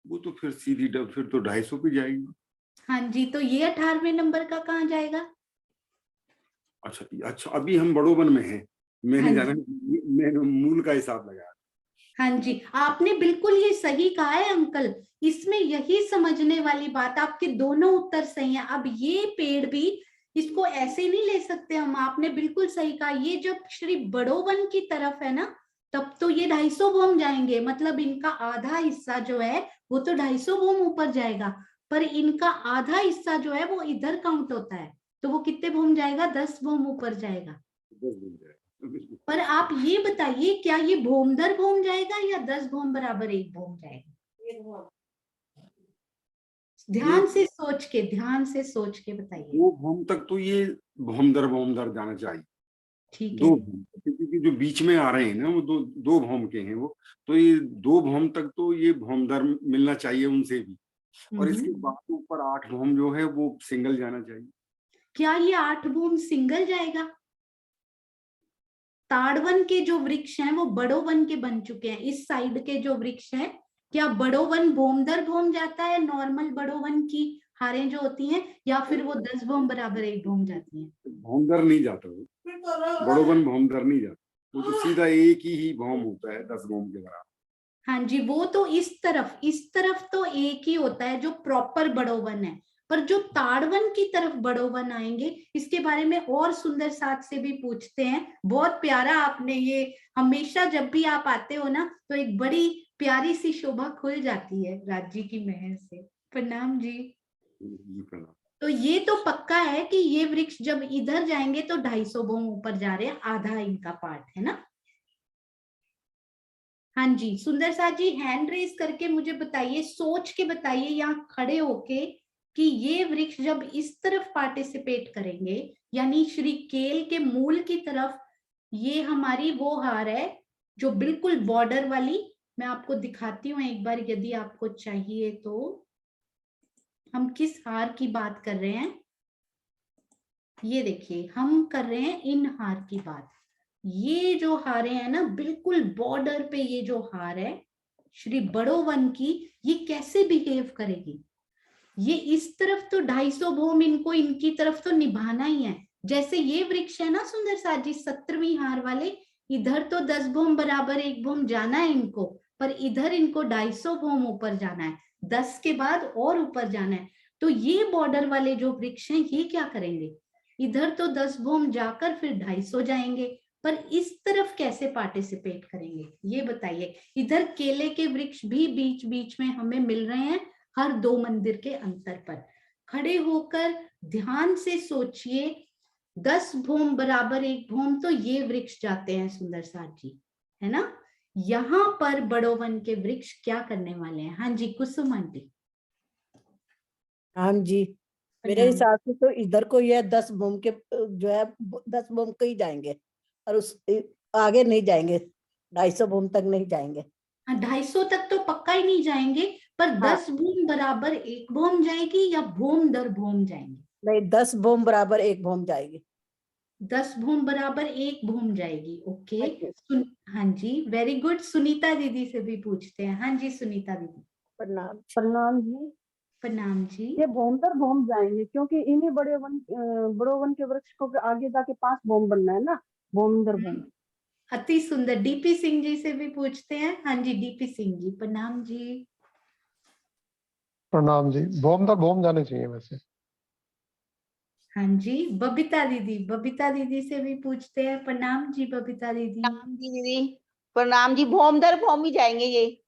वो तो फिर सीधी फिर तो 250 पे जाएगी। हाँ जी, तो ये 18वें नंबर का कहाँ जाएगा? अच्छा, अभी हम बड़ो वन में हैं। मैंने हाँ जाना, मैंने मूल का हिसाब लगाया। हाँ जी, आपने बिल्कुल ये सही कहा है अंकल। इसमें यही समझने वाली बात, आपके दोनों उत्तर सही है। अब ये पेड़ भी, इसको ऐसे नहीं ले सकते हम। आपने बिल्कुल सही कहा, ये जब श्री बड़ो वन की तरफ है ना, तब तो ये 250 भूम जाएंगे। मतलब इनका आधा हिस्सा जो है वो तो 250 भूम ऊपर जाएगा, पर इनका आधा हिस्सा जो है वो इधर काउंट होता है। तो वो कितने भूम जाएगा? 10 भूम ऊपर जाएगा। 10 भूम जाएगा। पर आप ये बताइए, क्या ये भूम दर भूम जाएगा या 10 भूम बराबर 1 भूम जाएगा? ध्यान से सोच के बताइए। 2 भूम तक तो ये भूम दर जाना चाहिए। ठीक 2 है। भूम, क्योंकि जो बीच में आ रहे हैं ना, वो दो भूम के हैं वो, तो ये 2 भूम तक तो ये भूम दर मिलना चाहिए उनसे भी। और इसके बाद ऊपर 8 भूम जो है वो सिंगल जाना चाहिए। क्या ये 8 भूम सिंगल जाएगा? ताड़वन के जो वृक्ष हैं वो बड़ो वन के बन चुके हैं। इस साइड के जो वृक्ष हैं, क्या बड़ो वन भूम दर भूम जाता है नॉर्मल बड़ो वन की हारें जो होती हैं, या फिर वो 10 भूम बराबर 1 भूम जाती हैं? भूम दर नहीं जाता वो, बड़ो वन भूम दर नहीं जाता, वो तो सीधा एक ही भूम होता है 10 भूम के बराबर। हाँ जी, वो तो इस तरफ तो एक ही होता है जो प्रॉपर बड़ो वन है। पर जो ताड़वन की तरफ बड़ो वन आएंगे, इसके बारे में और सुंदर साथ से भी पूछते हैं। बहुत प्यारा आपने ये, हमेशा जब भी आप आते हो ना तो एक बड़ी प्यारी सी शोभा खुल जाती है राज जी की मेहर से। प्रणाम जी। तो ये तो पक्का है कि ये वृक्ष जब इधर जाएंगे तो 250 भोम ऊपर जा रहे हैं, आधा इनका पार्ट है ना। हाँ जी, सुंदर साथ जी हैंड रेस करके मुझे बताइए, सोच के बताइए यहाँ खड़े होके कि ये वृक्ष जब इस तरफ पार्टिसिपेट करेंगे, यानी श्री केल के मूल की तरफ, ये हमारी वो हार है जो बिल्कुल बॉर्डर वाली, मैं आपको दिखाती हूँ एक बार यदि आपको चाहिए तो। हम किस हार की बात कर रहे हैं, ये देखिए, हम कर रहे हैं इन हार की बात। ये जो हारें हैं ना बिल्कुल बॉर्डर पे, ये जो हार है श्री बड़ो वन की, ये कैसे बिहेव करेगी। ये इस तरफ तो 250 भोम इनको इनकी तरफ तो निभाना ही है। जैसे ये वृक्ष है ना सुंदर साथ जी 17वीं हार वाले, इधर तो 10 भोम बराबर 1 भोम जाना है इनको, पर इधर इनको 250 भोम ऊपर जाना है, 10 के बाद और ऊपर जाना है। तो ये बॉर्डर वाले जो वृक्ष हैं ये क्या करेंगे, इधर तो 10 भोम जाकर फिर 250 जाएंगे, पर इस तरफ कैसे पार्टिसिपेट करेंगे ये बताइए। इधर केले के वृक्ष भी बीच बीच में हमें मिल रहे हैं, हर 2 मंदिर के अंतर पर। खड़े होकर ध्यान से सोचिए, 10 भोम बराबर 1 भोम तो ये वृक्ष जाते हैं सुंदर साथ जी, है ना। यहाँ पर बड़ो वन के वृक्ष क्या करने वाले हैं। हाँ जी कुसुम आंटी। हाँ जी, मेरे हिसाब से तो इधर को ये 10 भूम के जो है 10 भूम को ही जाएंगे, और उस आगे नहीं जाएंगे, 250 भूम तक नहीं जाएंगे। 250 तक तो पक्का ही नहीं जाएंगे, पर 10 भूम बराबर 1 भूम जाएगी या भूम दर भूम जाएंगे। नहीं, 10 भूम बराबर 1 भूम जाएगी। 10 भूम बराबर 1 भूम जाएगी, ओके। हाँ जी वेरी गुड। सुनीता दीदी से भी पूछते हैं। हाँ जी सुनीता दीदी। प्रणाम। प्रणाम जी। प्रणाम जी। ये भूम दर भूम जाएंगे क्योंकि इन्हीं बड़ो वन के वृक्ष को आगे जाके 5 भूम बनना है ना, भूम दर भूम। अति सुंदर। डीपी सिंह जी से भी पूछते हैं। हाँ जी डीपी सिंह जी। प्रणाम जी। प्रणाम जी। भोम दर भोम जाने चाहिए वैसे। हाँ जी बबीता दीदी, बबीता दीदी से भी पूछते हैं। प्रणाम जी बबीता दीदी। प्रणाम जी दीदी। प्रणाम जी, भोम दर भोम ही जाएंगे ये।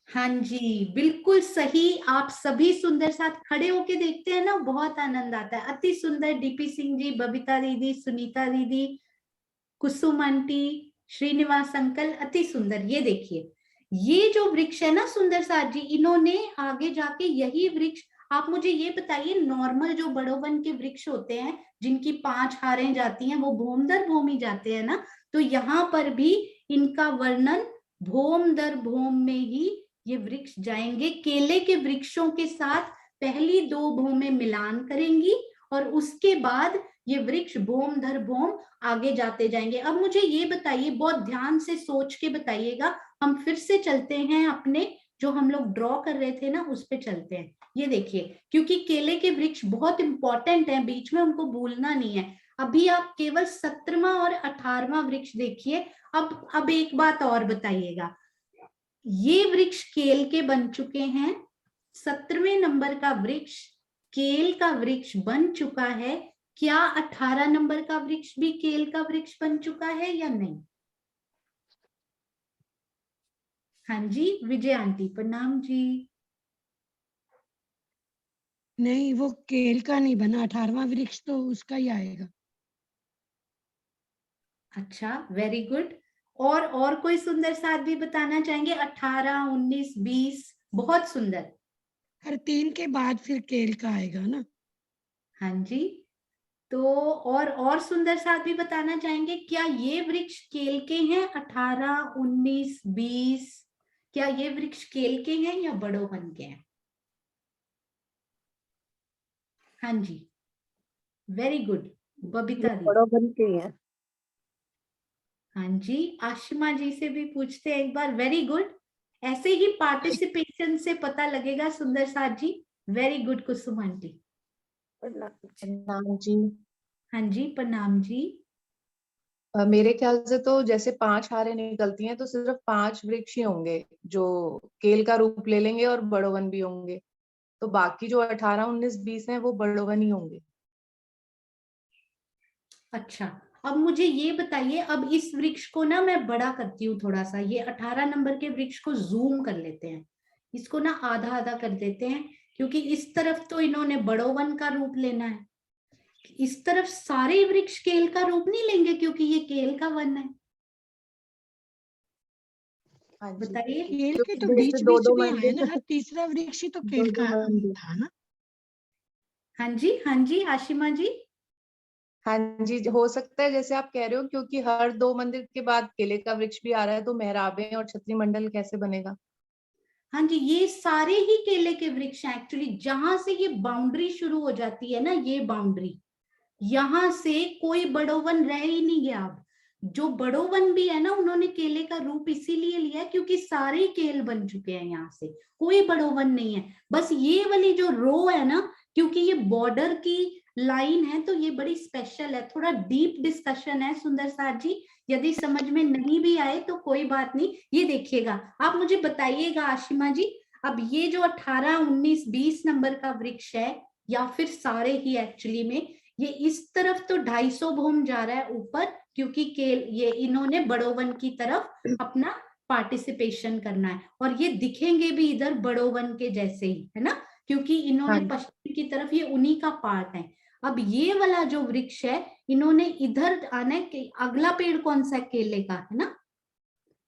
हाँ जी बिल्कुल सही। आप सभी सुंदर साथ खड़े होके देखते हैं ना, बहुत आनंद आता है। अति सुंदर। डीपी सिंह जी, बबीता दीदी, सुनीता दीदी, कुसुम आंटी, श्रीनिवास अंकल, अति सुंदर। ये देखिए, ये जो वृक्ष है ना सुंदर साथ जी, इन्होंने आगे जाके यही वृक्ष, आप मुझे ये बताइए, नॉर्मल जो बड़ो वन के वृक्ष होते हैं जिनकी 5 हारें जाती हैं वो भोम दर भोम ही जाते हैं ना, तो यहाँ पर भी इनका वर्णन भोम दर भोम में ही ये वृक्ष जाएंगे। केले के वृक्षों के साथ पहली 2 भोमें मिलान करेंगी और उसके बाद ये वृक्ष भोम दर भोम आगे जाते जाएंगे। अब मुझे ये बताइए, बहुत ध्यान से सोच के बताइएगा, हम फिर से चलते हैं अपने जो हम लोग ड्रॉ कर रहे थे ना उस पे चलते हैं। ये देखिए, क्योंकि केले के वृक्ष बहुत इंपॉर्टेंट हैं, बीच में उनको भूलना नहीं है। अभी आप केवल 17वां और 18वां वृक्ष देखिए। अब एक बात और बताइएगा, ये वृक्ष केल के बन चुके हैं, 17वें नंबर का वृक्ष केल का वृक्ष बन चुका है। क्या 18 नंबर का वृक्ष भी केल का वृक्ष बन चुका है या नहीं। हाँ जी विजय आंटी। प्रणाम जी। नहीं, वो केल का नहीं बना, 18वां वृक्ष तो उसका ही आएगा। अच्छा वेरी गुड। और कोई सुंदर साथ भी बताना चाहेंगे। 18, 19, 20, बहुत सुंदर। हर 3 के बाद फिर केल का आएगा ना। हाँ जी, तो और सुंदर साथ भी बताना चाहेंगे, क्या ये वृक्ष केल के हैं। 18, 19, 20, क्या ये वृक्ष केल के हैं या बड़ो वन के हैं। हाँ जी वेरी गुड बबीता दी। बड़ो वन के हैं। हाँ जी आशिमा जी से भी पूछते हैं एक बार। Very good. ऐसे ही पार्टिसिपेशन से पता लगेगा सुंदर साथ जी। Very good Kusum aunty. प्रणाम जी। हाँ जी प्रणाम जी। मेरे ख्याल से तो जैसे 5 हारें निकलती हैं तो सिर्फ 5 वृक्ष ही होंगे जो केल का रूप ले लेंगे और बड़ो वन भी होंगे। तो बाकी जो 18, 19, 20 हैं वो बड़ोवन ही होंगे। अच्छा, अब मुझे ये बताइए, अब इस वृक्ष को ना मैं बड़ा करती हूँ थोड़ा सा, ये 18 नंबर के वृक्ष को जूम कर लेते हैं, इसको ना आधा आधा कर देते हैं, क्योंकि इस तरफ तो इन्होंने बड़ोवन का रूप लेना है, इस तरफ सारे वृक्ष केल का रूप नहीं लेंगे क्योंकि ये केल का वन है। हाँ जी, बताइए। केल के तो जैसे बीच दो बीच दो में आए मंदिर, ना, हर तीसरा वृक्ष ही तो दो केल दो का मंदिर। था ना। हाँ जी आशिमा जी। हाँ जी, हो सकता है जैसे आप कह रहे हो, क्योंकि हर 2 मंदिर के बाद केले का वृक्ष भी आ रहा है, तो मेहराबें और छतरी मंडल कैसे बनेगा? हाँ जी, ये सारे ही केले के वृक्ष हैं एक्चुअली, जहां से ये बाउंड्री शुरू हो जाती है ना, ये बाउंड्री, यहां से कोई बड़ोवन रह ही नहीं गया। अब जो बड़ोवन भी है ना, उन्होंने केले का रूप इसीलिए लिया है क्योंकि सारे केल बन चुके हैं, यहाँ से कोई बड़ोवन नहीं है। बस ये वाली जो रो है ना, क्योंकि ये बॉर्डर की लाइन है तो ये बड़ी स्पेशल है, थोड़ा डीप डिस्कशन है सुंदर साथ जी, यदि समझ में नहीं भी आए तो कोई बात नहीं। ये देखिएगा, आप मुझे बताइएगा आशिमा जी, अब ये जो 18, 19, 20 नंबर का वृक्ष है, या फिर सारे ही एक्चुअली में, ये इस तरफ तो 250 भोम जा रहा है ऊपर, क्योंकि ये इन्होंने बड़ोवन की तरफ अपना पार्टिसिपेशन करना है, और ये दिखेंगे भी इधर बड़ोवन के जैसे ही, है ना, क्योंकि इन्होंने हाँ। पश्चिम की तरफ, ये उन्हीं का पार्ट है। अब ये वाला जो वृक्ष है, इन्होंने इधर आना है, अगला पेड़ कौन सा है, केले का, है ना,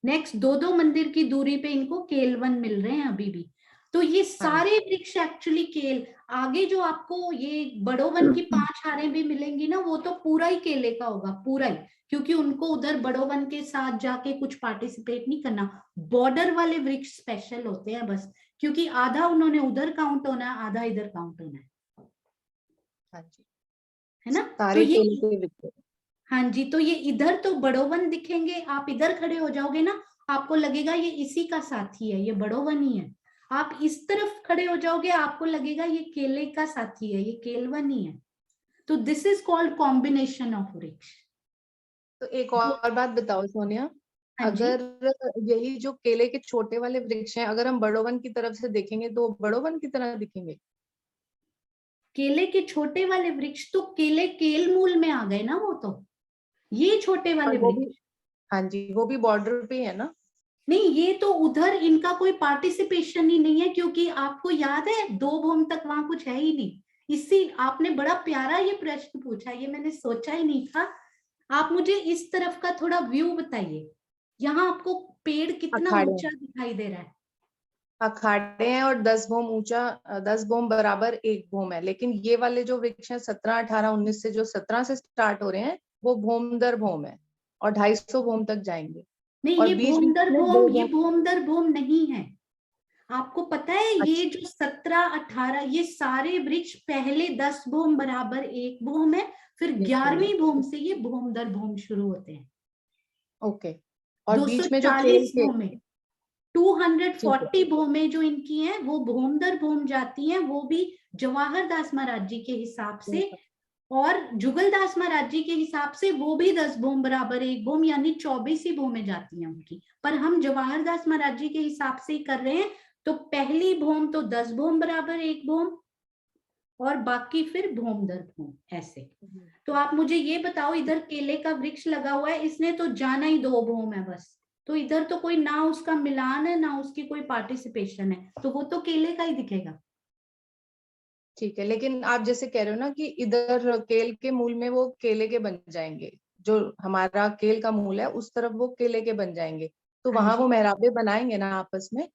नेक्स्ट 2-2 मंदिर की दूरी पे इनको केलवन मिल रहे हैं अभी भी। तो ये सारे वृक्ष एक्चुअली केल, आगे जो आपको ये बड़ोवन की 5 हारें भी मिलेंगी ना, वो तो पूरा ही केले का होगा, पूरा ही, क्योंकि उनको उधर बड़ोवन के साथ जाके कुछ पार्टिसिपेट नहीं करना। बॉर्डर वाले वृक्ष स्पेशल होते हैं बस, क्योंकि आधा उन्होंने उधर काउंट होना है, आधा इधर काउंट होना है, हाँ जी, है ना। तो सारे ये, केले के वृक्ष। हाँ जी, तो ये इधर तो बड़ोवन दिखेंगे, आप इधर खड़े हो जाओगे ना, आपको लगेगा ये इसी का साथी है, ये बड़ोवन ही है। आप इस तरफ खड़े हो जाओगे, आपको लगेगा ये केले का साथी है, ये केलवन ही है। तो this is called combination of वृक्ष। तो एक और बात बताओ सोनिया, हाँ जी, अगर यही जो केले के छोटे वाले वृक्ष हैं, अगर हम बड़ोवन की तरफ से देखेंगे तो बड़ोवन की तरह दिखेंगे? केले के छोटे वाले वृक्ष तो केले केल मूल में आ गए ना, वो तो, ये छोटे और वाले वो भी, वृक्ष हाँ जी, वो भी बॉर्डर पे है ना? नहीं, ये तो उधर इनका कोई पार्टिसिपेशन ही नहीं है, क्योंकि आपको याद है 2 भूम तक वहां कुछ है ही नहीं। इसी, आपने बड़ा प्यारा ये प्रश्न पूछा, ये मैंने सोचा ही नहीं था। आप मुझे इस तरफ का थोड़ा व्यू बताइए, यहाँ आपको पेड़ कितना अखाड़े ऊंचा दिखाई दे रहा है? अखाड़े हैं और 10 भोम ऊंचा, 10 भोम बराबर 1 भोम है। लेकिन ये वाले जो वृक्ष हैं 17, 18, 19 से, जो 17 से स्टार्ट हो रहे हैं, वो भोम दर भोम है और 250 भोम तक जाएंगे। नहीं, और ये बीच भूम बीच दर में भूम, 2 ये भोम। भूम दर भूम नहीं है। आपको पता है, ये अच्छा, जो 17, 18, ये सारे वृक्ष पहले 10 भूम बराबर 1 भूम है, फिर 11वीं भूम से ये भूम दर भूम शुरू होते हैं। ओके। और बीच में जो 240 केल के, भूमें, ठीक है, 240 भूमें जो इनकी हैं, वो भूम दर भूम जाती हैं, वो भी जवाहर दास महाराज जी के हिसाब से, और जुगल दास महाराज जी के हिसाब से वो भी 10 भूम बराबर 1 भूम, यानी 24 ही भूमें जाती हैं उनकी। पर हम जवाहर दास महाराज जी के हिसाब से ही कर रहे हैं, तो पहली भूम तो 10 भूम बराबर 1 भूम, और बाकी फिर भूम दर भूम, ऐसे। तो आप मुझे ये बताओ, इधर केले का वृक्ष लगा हुआ है, इसने तो जाना ही 2 भूम है बस, तो इधर तो कोई ना उसका मिलान है ना उसकी कोई पार्टिसिपेशन है, तो वो तो केले का ही दिखेगा। ठीक है। लेकिन आप जैसे कह रहे हो ना कि इधर केल के मूल में वो केले के बन जाएंगे, जो हमारा केल का मूल है उस तरफ वो केले के बन जाएंगे, तो हाँ वहां जी, वो मेहराबे बनाएंगे ना आपस में,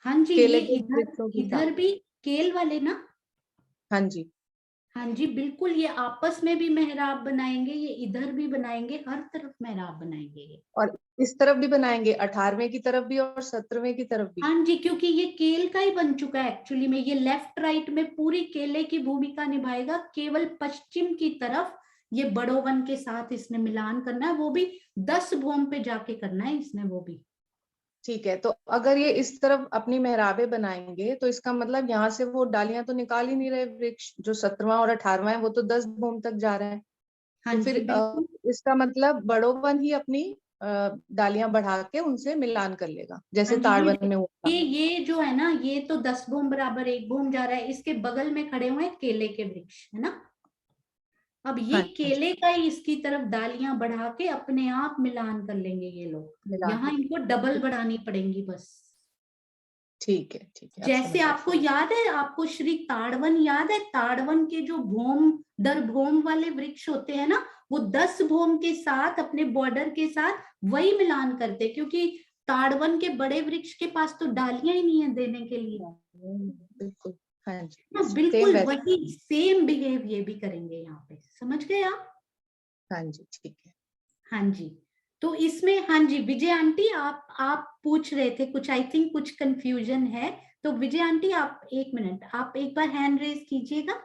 हाँ जी, ये केले के इधर वृक्षों के साथ? इधर भी केल वाले ना, हाँ जी। हाँ जी बिल्कुल, ये आपस में भी मेहराब बनाएंगे, ये इधर भी बनाएंगे, हर तरफ मेहराब बनाएंगे ये। और इस तरफ भी बनाएंगे, 18वें की तरफ भी और 17वें की तरफ भी? हाँ जी, क्योंकि ये केल का ही बन चुका है एक्चुअली में, ये लेफ्ट राइट में पूरी केले की भूमिका निभाएगा, केवल पश्चिम की तरफ ये बड़ोवन के साथ इसने मिलान करना है, वो भी 10 भूम पे जाके करना है इसने, वो भी। ठीक है। तो अगर ये इस तरफ अपनी मेहराबे बनाएंगे, तो इसका मतलब यहाँ से वो डालियां तो निकाल ही नहीं रहे वृक्ष, जो 17वां और 18वां है वो तो 10 भूम तक जा रहे हैं। हाँ तो जी फिर बिल्कुल, इसका मतलब बड़ोवन ही अपनी डालियां बढ़ा के उनसे मिलान कर लेगा, जैसे हाँ जी, ताड़वन में हुआ। ये जो है ना, ये तो 10 भूम बराबर 1 भूम जा रहा है। इसके बगल में खड़े हुए हैं केले के वृक्ष, है ना। अब ये हाँ जी, केले का ही इसकी तरफ डालियां बढ़ा के अपने आप मिलान कर लेंगे ये लोग। मिलान यहाँ इनको डबल बढ़ानी पड़ेंगी बस। ठीक है, ठीक है, अब जैसे समझ आपको गई। याद है, आपको श्री ताड़वन याद है, ताड़वन के जो भोम दर भोम वाले वृक्ष होते हैं ना, वो 10 भोम के साथ अपने बॉर्डर के साथ वही मिलान करते, क्योंकि ताड़वन के बड़े वृक्ष के पास तो डालियां ही नहीं है देने के लिए। बिल्कुल, हाँ ना, जी, सेम बिल्कुल वैसे। वही सेम बिहेव ये भी करेंगे यहाँ पे। समझ गए आप? हाँ जी, ठीक है। हाँ जी। तो इसमें, हाँ जी, विजय आंटी आप पूछ रहे थे कुछ, आई थिंक कुछ कंफ्यूजन है। तो विजय आंटी, आप 1 मिनट, आप एक बार हैंड रेज कीजिएगा।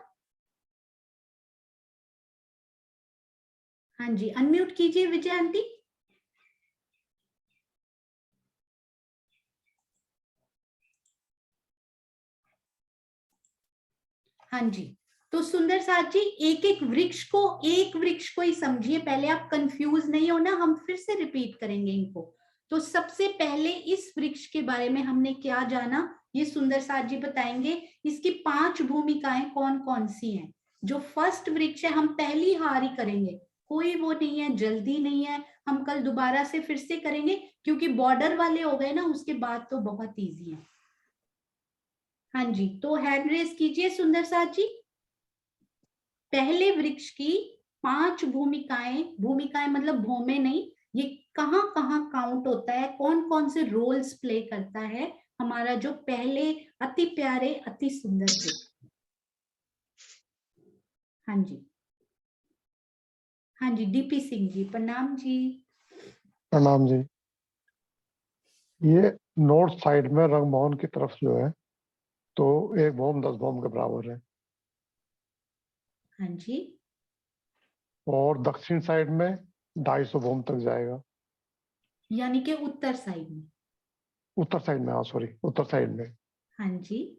हाँ जी, अनम्यूट कीजिए विजय आंटी। हाँ जी। तो सुंदर साथ जी, एक एक वृक्ष को ही समझिए, पहले आप कंफ्यूज नहीं होना, हम फिर से रिपीट करेंगे इनको। तो सबसे पहले इस वृक्ष के बारे में हमने क्या जाना, ये सुंदर साथ जी बताएंगे। इसकी 5 भूमिकाएं कौन कौन सी हैं। जो फर्स्ट वृक्ष है, हम पहली हार ही करेंगे, कोई वो नहीं है, जल्दी नहीं है। हम कल दोबारा से फिर से करेंगे, क्योंकि बॉर्डर वाले हो गए ना, उसके बाद तो बहुत ईजी है। हाँ जी, तो हैंड रेज कीजिए सुंदर साथ जी। पहले वृक्ष की 5 भूमिकाएं मतलब भूमे नहीं, ये कहाँ कहाँ काउंट होता है, कौन कौन से रोल्स प्ले करता है हमारा जो पहले अति प्यारे अति सुंदर वृक्ष। हाँ जी, हाँ जी, डीपी सिंह जी, प्रणाम जी। प्रणाम जी। ये नॉर्थ साइड में रंगमोहन की तरफ जो है, तो 1 भूम 10 भूम के बराबर है। हाँ जी, और दक्षिण साइड में 250 भूम तक जाएगा। यानी कि उत्तर साइड में। उत्तर साइड में, हाँ सॉरी, उत्तर साइड में। हाँ जी,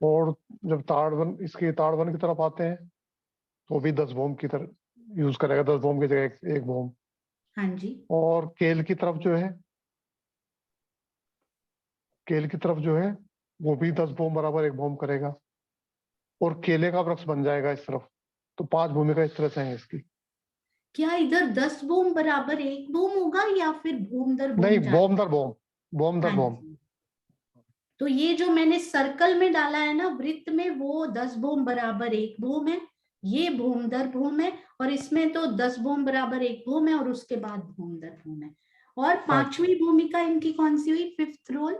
और जब ताड़वन की तरफ आते हैं, तो भी 10 भूम की तरफ यूज करेगा, 10 भूम की जगह 1 भूम। हाँ जी, और केल की तरफ जो है वो भी 10 भूम बराबर 1 भूम करेगा, और केले का वृक्ष बन जाएगा इस तरफ। तो 5 भूमिका इस तरह से है इसकी। क्या इधर 10 भूम बराबर 1 भूम होगा, या फिर भूम दर नहीं, भूम जा? भूम दर भूम, भूम दर हाँ भूम। जी। तो ये जो मैंने सर्कल में डाला है ना वृत्त में, वो 10 भूम बराबर 1 भूम है, ये भूम दर भूम है, और इसमें तो 10 भूम बराबर 1 भूम है, और उसके बाद भूम दर भूम है। और 5वीं भूमिका इनकी कौन सी हुई, 5th रोल?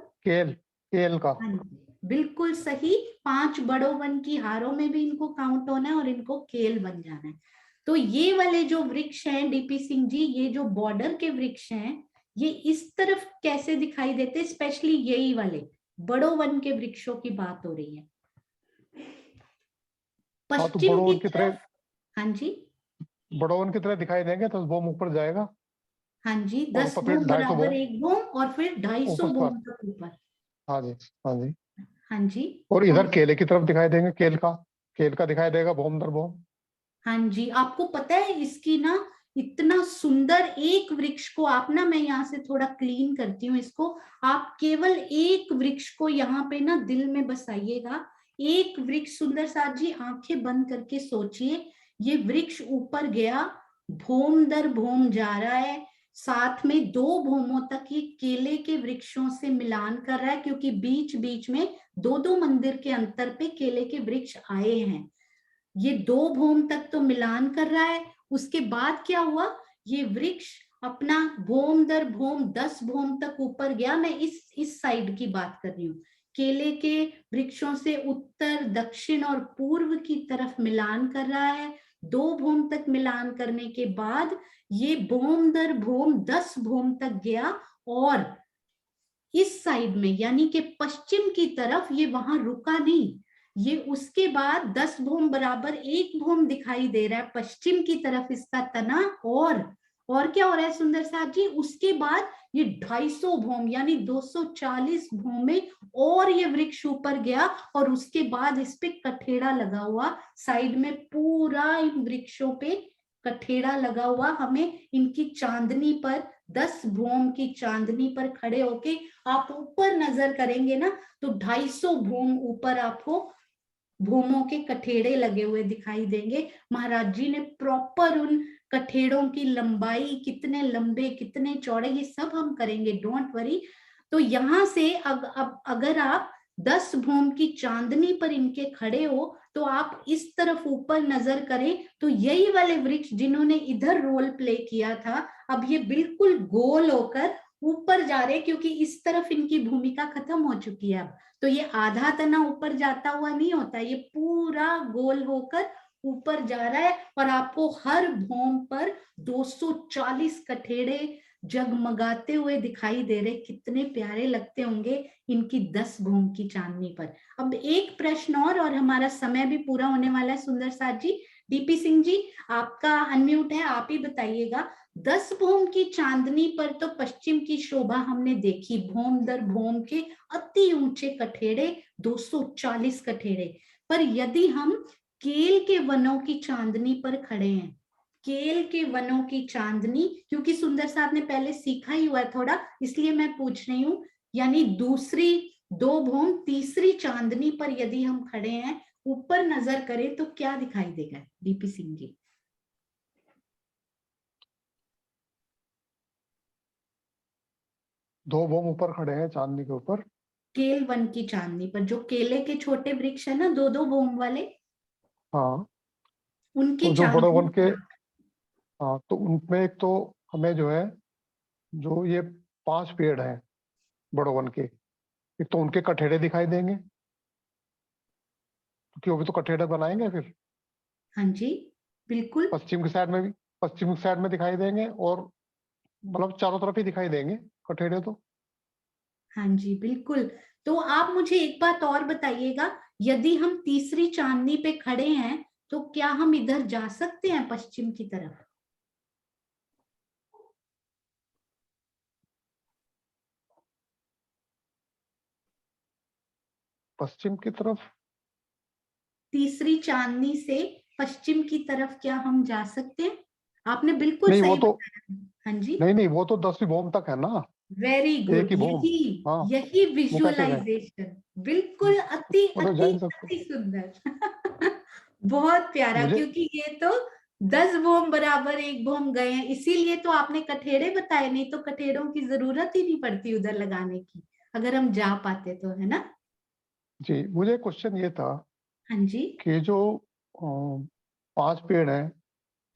केल का। हाँ जी, बिल्कुल सही। 5 बड़ों वन की हारों में भी इनको काउंट होना है, और इनको केल बन जाना है। तो ये वाले जो वृक्ष हैं डीपी सिंह जी, ये जो बॉर्डर के वृक्ष हैं, ये इस तरफ कैसे दिखाई देते, स्पेशली यही वाले बड़ों वन के वृक्षों की बात हो रही है। हाँ, तो पश्चिम की बड़ोवन की तरफ। तरह, हाँ जी, बड़ोवन की तरह दिखाई देंगे, 10 भूम ऊपर जाएगा, हाँ जी, और 10 ऊपर फिर भूम 250 बराबर भूम 1 भूम, और फिर 250 ऊपर पर। भूम तक ऊपर। हाँ जी, हाँ जी। हाँ जी, और इधर और केले की तरफ दिखाई देंगे, केल का दिखाई देगा भूम दर भूम। हाँ जी, आपको पता है इसकी ना, इतना सुंदर एक वृक्ष को आप ना, मैं यहाँ से थोड़ा क्लीन करती हूँ इसको। आप केवल एक वृक्ष को यहाँ पे ना दिल में बसाइएगा। एक वृक्ष, सुंदर साथ जी आंखें बंद करके सोचिए, ये वृक्ष ऊपर गया, भूम दर भूम जा रहा है, साथ में 2 भूमों तक ये केले के वृक्षों से मिलान कर रहा है, क्योंकि बीच बीच में 2-2 मंदिर के अंतर पे केले के वृक्ष आए हैं। ये 2 भूम तक तो मिलान कर रहा है। उसके बाद क्या हुआ, ये वृक्ष अपना भूम दर भूम 10 भूम तक ऊपर गया। मैं इस साइड की बात कर रही हूँ। केले के वृक्षों से उत्तर दक्षिण और पूर्व की तरफ मिलान कर रहा है। 2 भूम तक मिलान करने के बाद ये भूम दर भूम 10 भूम तक गया, और इस साइड में यानी कि पश्चिम की तरफ ये वहां रुका नहीं। ये उसके बाद 10 भूम बराबर 1 भूम दिखाई दे रहा है पश्चिम की तरफ इसका तना, और क्या हो रहा है सुंदर साथ जी, उसके बाद ये 250 भूम यानी 240 भूमे और ये वृक्ष ऊपर गया, और उसके बाद इस पे कठेड़ा लगा हुआ साइड में, पूरा इन वृक्षों पे कठेड़ा लगा हुआ, हमें इनकी चांदनी पर 10 भौम की चांदनी पर खड़े होके आप ऊपर नजर करेंगे ना तो 250 भौम ऊपर आपको भूमों के कठेड़े लगे हुए दिखाई देंगे। महाराज जी ने प्रॉपर उन कठेड़ों की लंबाई, कितने लंबे कितने चौड़े, ये सब हम करेंगे, डोंट वरी। तो यहाँ से अब अगर आप 10 भूम की चांदनी पर इनके खड़े हो तो आप इस तरफ ऊपर नजर करें तो यही वाले वृक्ष जिन्होंने इधर रोल प्ले किया था अब ये बिल्कुल गोल होकर ऊपर जा रहे, क्योंकि इस तरफ इनकी भूमिका खत्म हो चुकी है। अब तो ये आधा तना ऊपर जाता हुआ नहीं होता, ये पूरा गोल होकर ऊपर जा रहा है और आपको हर भौम पर 240 कठेड़े जगमगाते हुए दिखाई दे रहे। कितने प्यारे लगते होंगे इनकी 10 भौम की चांदनी पर। अब एक प्रश्न और हमारा समय भी पूरा होने वाला है। सुंदर साथ जी, डीपी सिंह जी आपका अनम्यूट है, आप ही बताइएगा। 10 भौम की चांदनी पर तो पश्चिम की शोभा हमने देखी, भौम दर भौम के अति ऊंचे कठेड़े, 240 कठेड़े। पर यदि हम केल के वनों की चांदनी पर खड़े हैं, केल के वनों की चांदनी, क्योंकि सुंदर साहब ने पहले सीखा ही हुआ है थोड़ा, इसलिए मैं पूछ रही हूँ, यानी दूसरी 2 भौम तीसरी चांदनी पर यदि हम खड़े हैं, ऊपर नजर करें तो क्या दिखाई देगा डीपी सिंह जी? दो भौम ऊपर खड़े हैं चांदनी के ऊपर, केल वन की चांदनी पर, जो केले के छोटे वृक्ष है ना 2-2 भौम वाले, हाँ उनकी तो जो बड़े वन के, चांदनी। हाँ तो उनमें एक तो हमें जो है, जो ये 5 पेड़ हैं बड़े वन के, एक तो उनके कठेड़े दिखाई देंगे क्योंकि वो भी तो कठेड़े बनाएंगे फिर। हाँ जी बिल्कुल। पश्चिम की साइड में भी, पश्चिम की साइड में दिखाई देंगे और मतलब चारों तरफ ही दिखाई देंगे कठेड़े तो। हाँ जी बिल्कुल। तो आप मुझे एक बात और बताइएगा, यदि हम तीसरी चांदनी पे खड़े हैं तो क्या हम इधर जा सकते हैं पश्चिम की तरफ? पश्चिम की तरफ? तीसरी चांदनी से पश्चिम की तरफ क्या हम जा सकते हैं? आपने बिल्कुल नहीं वो सही तो, बताया। हाँ जी नहीं वो तो 10वीं भौम तक है ना, वेरी एक गुड, ही भौम। यही हाँ यही वो कैसे जाए, विजुअलाइजेशन, बिल्कुल अति वो तो जा अति ही नहीं सकते। अति सुंदर बहुत प्यारा, मुझे क्योंकि ये तो 10 भौम बराबर 1 भौम गए हैं, इसीलिए तो आपने कठेड़े बताए, नहीं तो कठेड़ों की जरूरत ही नहीं पड़ती उधर लगाने की, अगर हम जा पाते तो, है ना? जी, मुझे क्वेश्चन ये था हाँ जी। कि जो 5 पेड़ हैं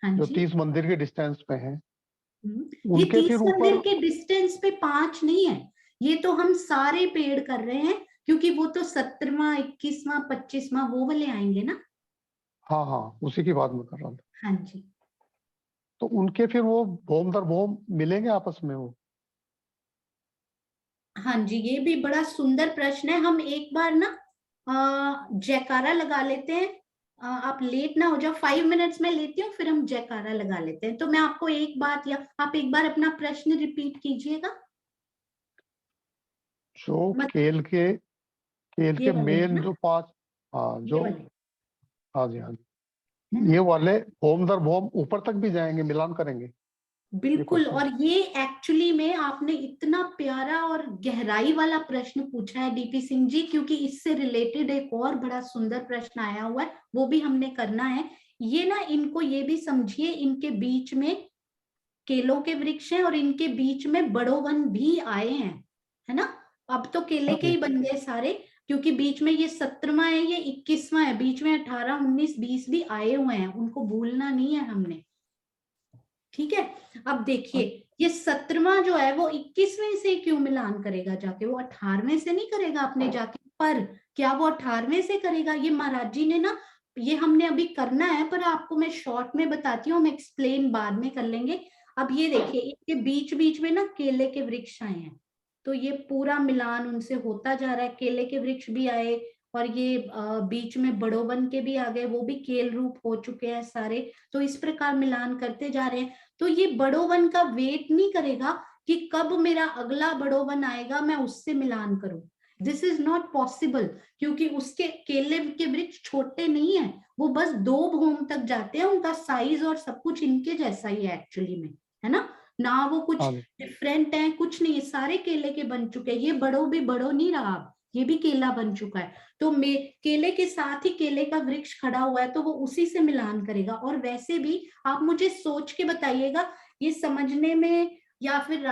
हाँ जो जी। 30 मंदिर के डिस्टेंस पे हैं, ये उनके 30 फिर मंदिर ऊपर, के डिस्टेंस पे 5 नहीं है, ये तो हम सारे पेड़ कर रहे हैं, क्योंकि वो तो 17वां 21वां 25वां वो वाले आएंगे ना। हाँ हाँ उसी की बात मैं कर रहा था। हाँ जी। तो उनके फिर वो भौम दर भौम मिलेंगे आपस में वो? हाँ जी ये भी बड़ा सुंदर प्रश्न है। हम एक बार ना जयकारा लगा लेते हैं। आप लेट ना हो जाओ, 5 मिनट्स में लेती हूँ, फिर हम जयकारा लगा लेते हैं। तो मैं आपको एक बात, या आप एक बार अपना प्रश्न रिपीट कीजिएगा। जो मत केल ये के वाले है मेन ना, जो 5, हाँ ये जो, वाले, हाँ जी हाँ है जी, ना? ये वाले भौम दर भौम ऊपर तक भी जाएंगे, मिलान करेंगे, ये बिल्कुल। क्वेश्चन। और ये एक्चुअली में आपने इतना प्यारा और गहराई वाला प्रश्न पूछा है डीपी सिंह जी, क्योंकि इससे रिलेटेड एक और बड़ा सुंदर प्रश्न आया हुआ है, वो भी हमने करना है। ये ना, इनको ये भी समझिए, इनके बीच में केलों के वृक्ष हैं और इनके बीच में बड़ोवन भी आए हैं, है ना? अब तो केले हाँ के जी ही बन गए सारे, क्योंकि बीच में ये 17वां है, ये 21वां है, बीच में 18 19 20 भी आए हुए हैं, उनको भूलना नहीं है हमने। ठीक है। अब देखिए, ये 17वां जो है वो 21वें से क्यों मिलान करेगा जाके, वो 18वें से नहीं करेगा अपने जाके। पर क्या वो 18वें से करेगा? ये महाराज जी ने ना, ये हमने अभी करना है, पर आपको मैं शॉर्ट में बताती हूँ, हम एक्सप्लेन बाद में कर लेंगे। अब ये देखिए, इनके बीच बीच में ना केले के वृक्ष आए हैं, तो ये पूरा मिलान उनसे होता जा रहा है। केले के वृक्ष भी आए और ये बीच में बड़ोवन के भी आ गए, वो भी केल रूप हो चुके हैं सारे। तो इस प्रकार मिलान करते जा रहे हैं। तो ये बड़ोवन का वेट नहीं करेगा कि कब मेरा अगला बड़ोवन आएगा मैं उससे मिलान करूं, दिस इज नॉट पॉसिबल, क्योंकि उसके केले के वृक्ष छोटे नहीं है, वो बस 2 भौम तक जाते हैं, उनका साइज और सब कुछ इनके जैसा ही है एक्चुअली में, है ना वो कुछ हाँ जी। डिफरेंट है, कुछ नहीं, सारे केले के बन चुके हैं, ये बड़ो नहीं रहा अब, ये भी केला बन चुका है। तो केले के साथ ही केले का वृक्ष खड़ा हुआ है, तो वो उसी से मिलान करेगा। और वैसे भी आप मुझे सोच के बताइएगा, ये समझने में या फिर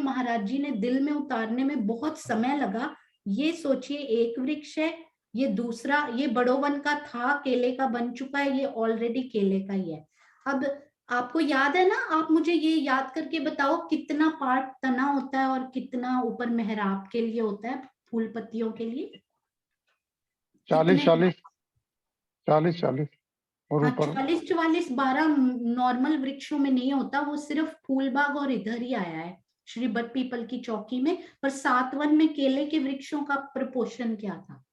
महाराज जी ने दिल में उतारने में बहुत समय लगा। ये सोचिए, एक वृक्ष है, ये दूसरा, ये बड़ो वन का था, केले का बन चुका है, ये ऑलरेडी केले का ही है। अब आपको याद है ना, आप मुझे ये याद करके बताओ कितना पार्ट तना होता है और कितना ऊपर मेहराब के लिए होता है, फूल पत्तियों के लिए? 40 और हाँ, ऊपर 40-44 12 नॉर्मल वृक्षों में नहीं होता, वो सिर्फ फूलबाग और इधर ही आया है श्री बट पीपल की चौकी में। पर सातवन में केले के वृक्षों का प्रपोर्शन क्या था?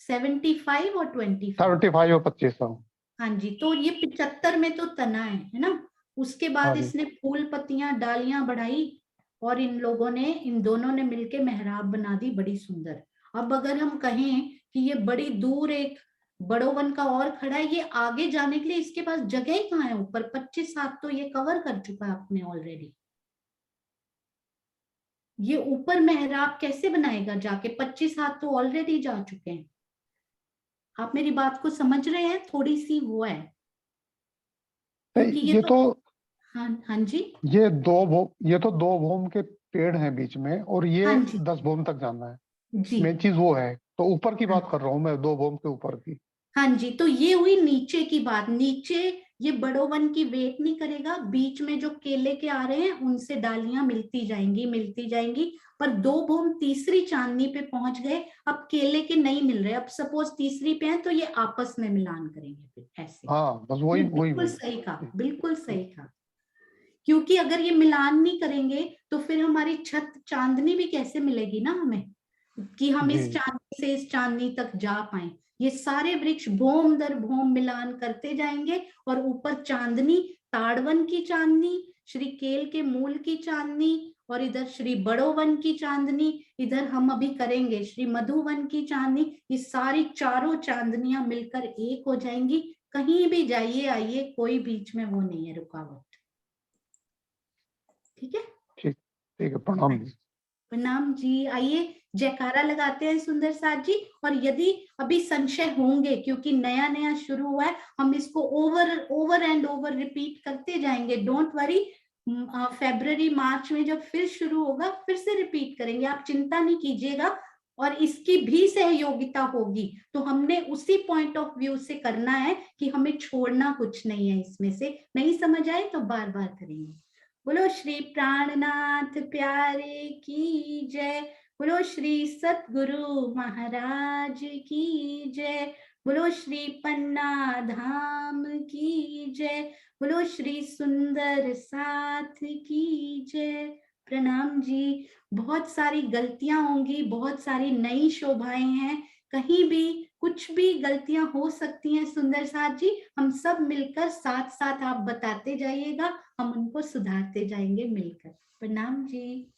75 और 25? 75 और 25। हाँ जी, तो ये 75 में तो तना है ना। उसके बाद हाँ जी। इसने फूल पत्तियां डालियां बढ़ाई और इन दोनों ने मिलके मेहराब बना दी बड़ी सुंदर। अब अगर हम कहें कि ये बड़ी दूर एक बड़ो वन का और खड़ा है, ये आगे जाने के लिए इसके पास जगह ही कहाँ है? ऊपर 25 हाथ तो ये कवर कर चुका है आपने ऑलरेडी। ये ऊपर मेहराब कैसे बनाएगा जाके? 25 हाथ तो ऑलरेडी जा चुके हैं। आप मेरी बात को समझ रहे हैं? थोड़ी सी वो है, क्योंकि ये तो हाँ जी, ये 2 भूम के पेड़ हैं बीच में, और ये हाँ जी 10 भूम तक जाना है। जी, मेन चीज वो है, तो ऊपर की हाँ, बात कर रहा हूँ मैं, 2 भूम के ऊपर की। हाँ जी। तो ये हुई नीचे की बात। नीचे ये बड़ो वन की वेट नहीं करेगा, बीच में जो केले के आ रहे हैं उनसे डालियां मिलती जाएंगी। पर 2 भूम तीसरी चांदनी पे पहुंच गए, अब केले के नहीं मिल रहे। अब सपोज तीसरी पे हैं तो ये आपस में मिलान करेंगे फिर ऐसे। हाँ, बस ये वही बिल्कुल वही सही कहा, बिल्कुल सही कहा। क्योंकि अगर ये मिलान नहीं करेंगे तो फिर हमारी छत चांदनी भी कैसे मिलेगी ना हमें, कि हम जी। इस चांदनी से इस चांदनी तक जा पाए। ये सारे वृक्ष भौम दर भौम मिलान करते जाएंगे, और ऊपर चांदनी, ताड़वन की चांदनी, श्री केल के मूल की चांदनी, और इधर श्री बड़ो वन की चांदनी, इधर हम अभी करेंगे श्री मधुवन की चांदनी। ये सारी चारों चांदनियां मिलकर एक हो जाएंगी। कहीं भी जाइए आइए, कोई बीच में वो नहीं है रुकावट। ठीक है, ठीक है, प्रणाम जी। प्रणाम जी। आइए जयकारा लगाते हैं सुंदर साथ जी। और यदि अभी संशय होंगे, क्योंकि नया नया शुरू हुआ है, हम इसको ओवर एंड ओवर रिपीट करते जाएंगे, डोंट वरी। फरवरी मार्च में जब फिर शुरू होगा फिर से रिपीट करेंगे, आप चिंता नहीं कीजिएगा। और इसकी भी सहयोगिता होगी, तो हमने उसी पॉइंट ऑफ व्यू से करना है कि हमें छोड़ना कुछ नहीं है इसमें से। नहीं समझ आए तो बार बार करेंगे। बोलो श्री प्राणनाथ प्यारे की जय। बोलो श्री सतगुरु महाराज की जय। बोलो श्री पन्ना धाम की जय। बोलो श्री सुंदर साथ की जय। प्रणाम जी। बहुत सारी गलतियां होंगी, बहुत सारी नई शोभाएं हैं, कहीं भी कुछ भी गलतियां हो सकती हैं सुंदर साथ जी। हम सब मिलकर साथ साथ आप बताते जाइएगा, हम उनको सुधारते जाएंगे मिलकर। प्रणाम जी।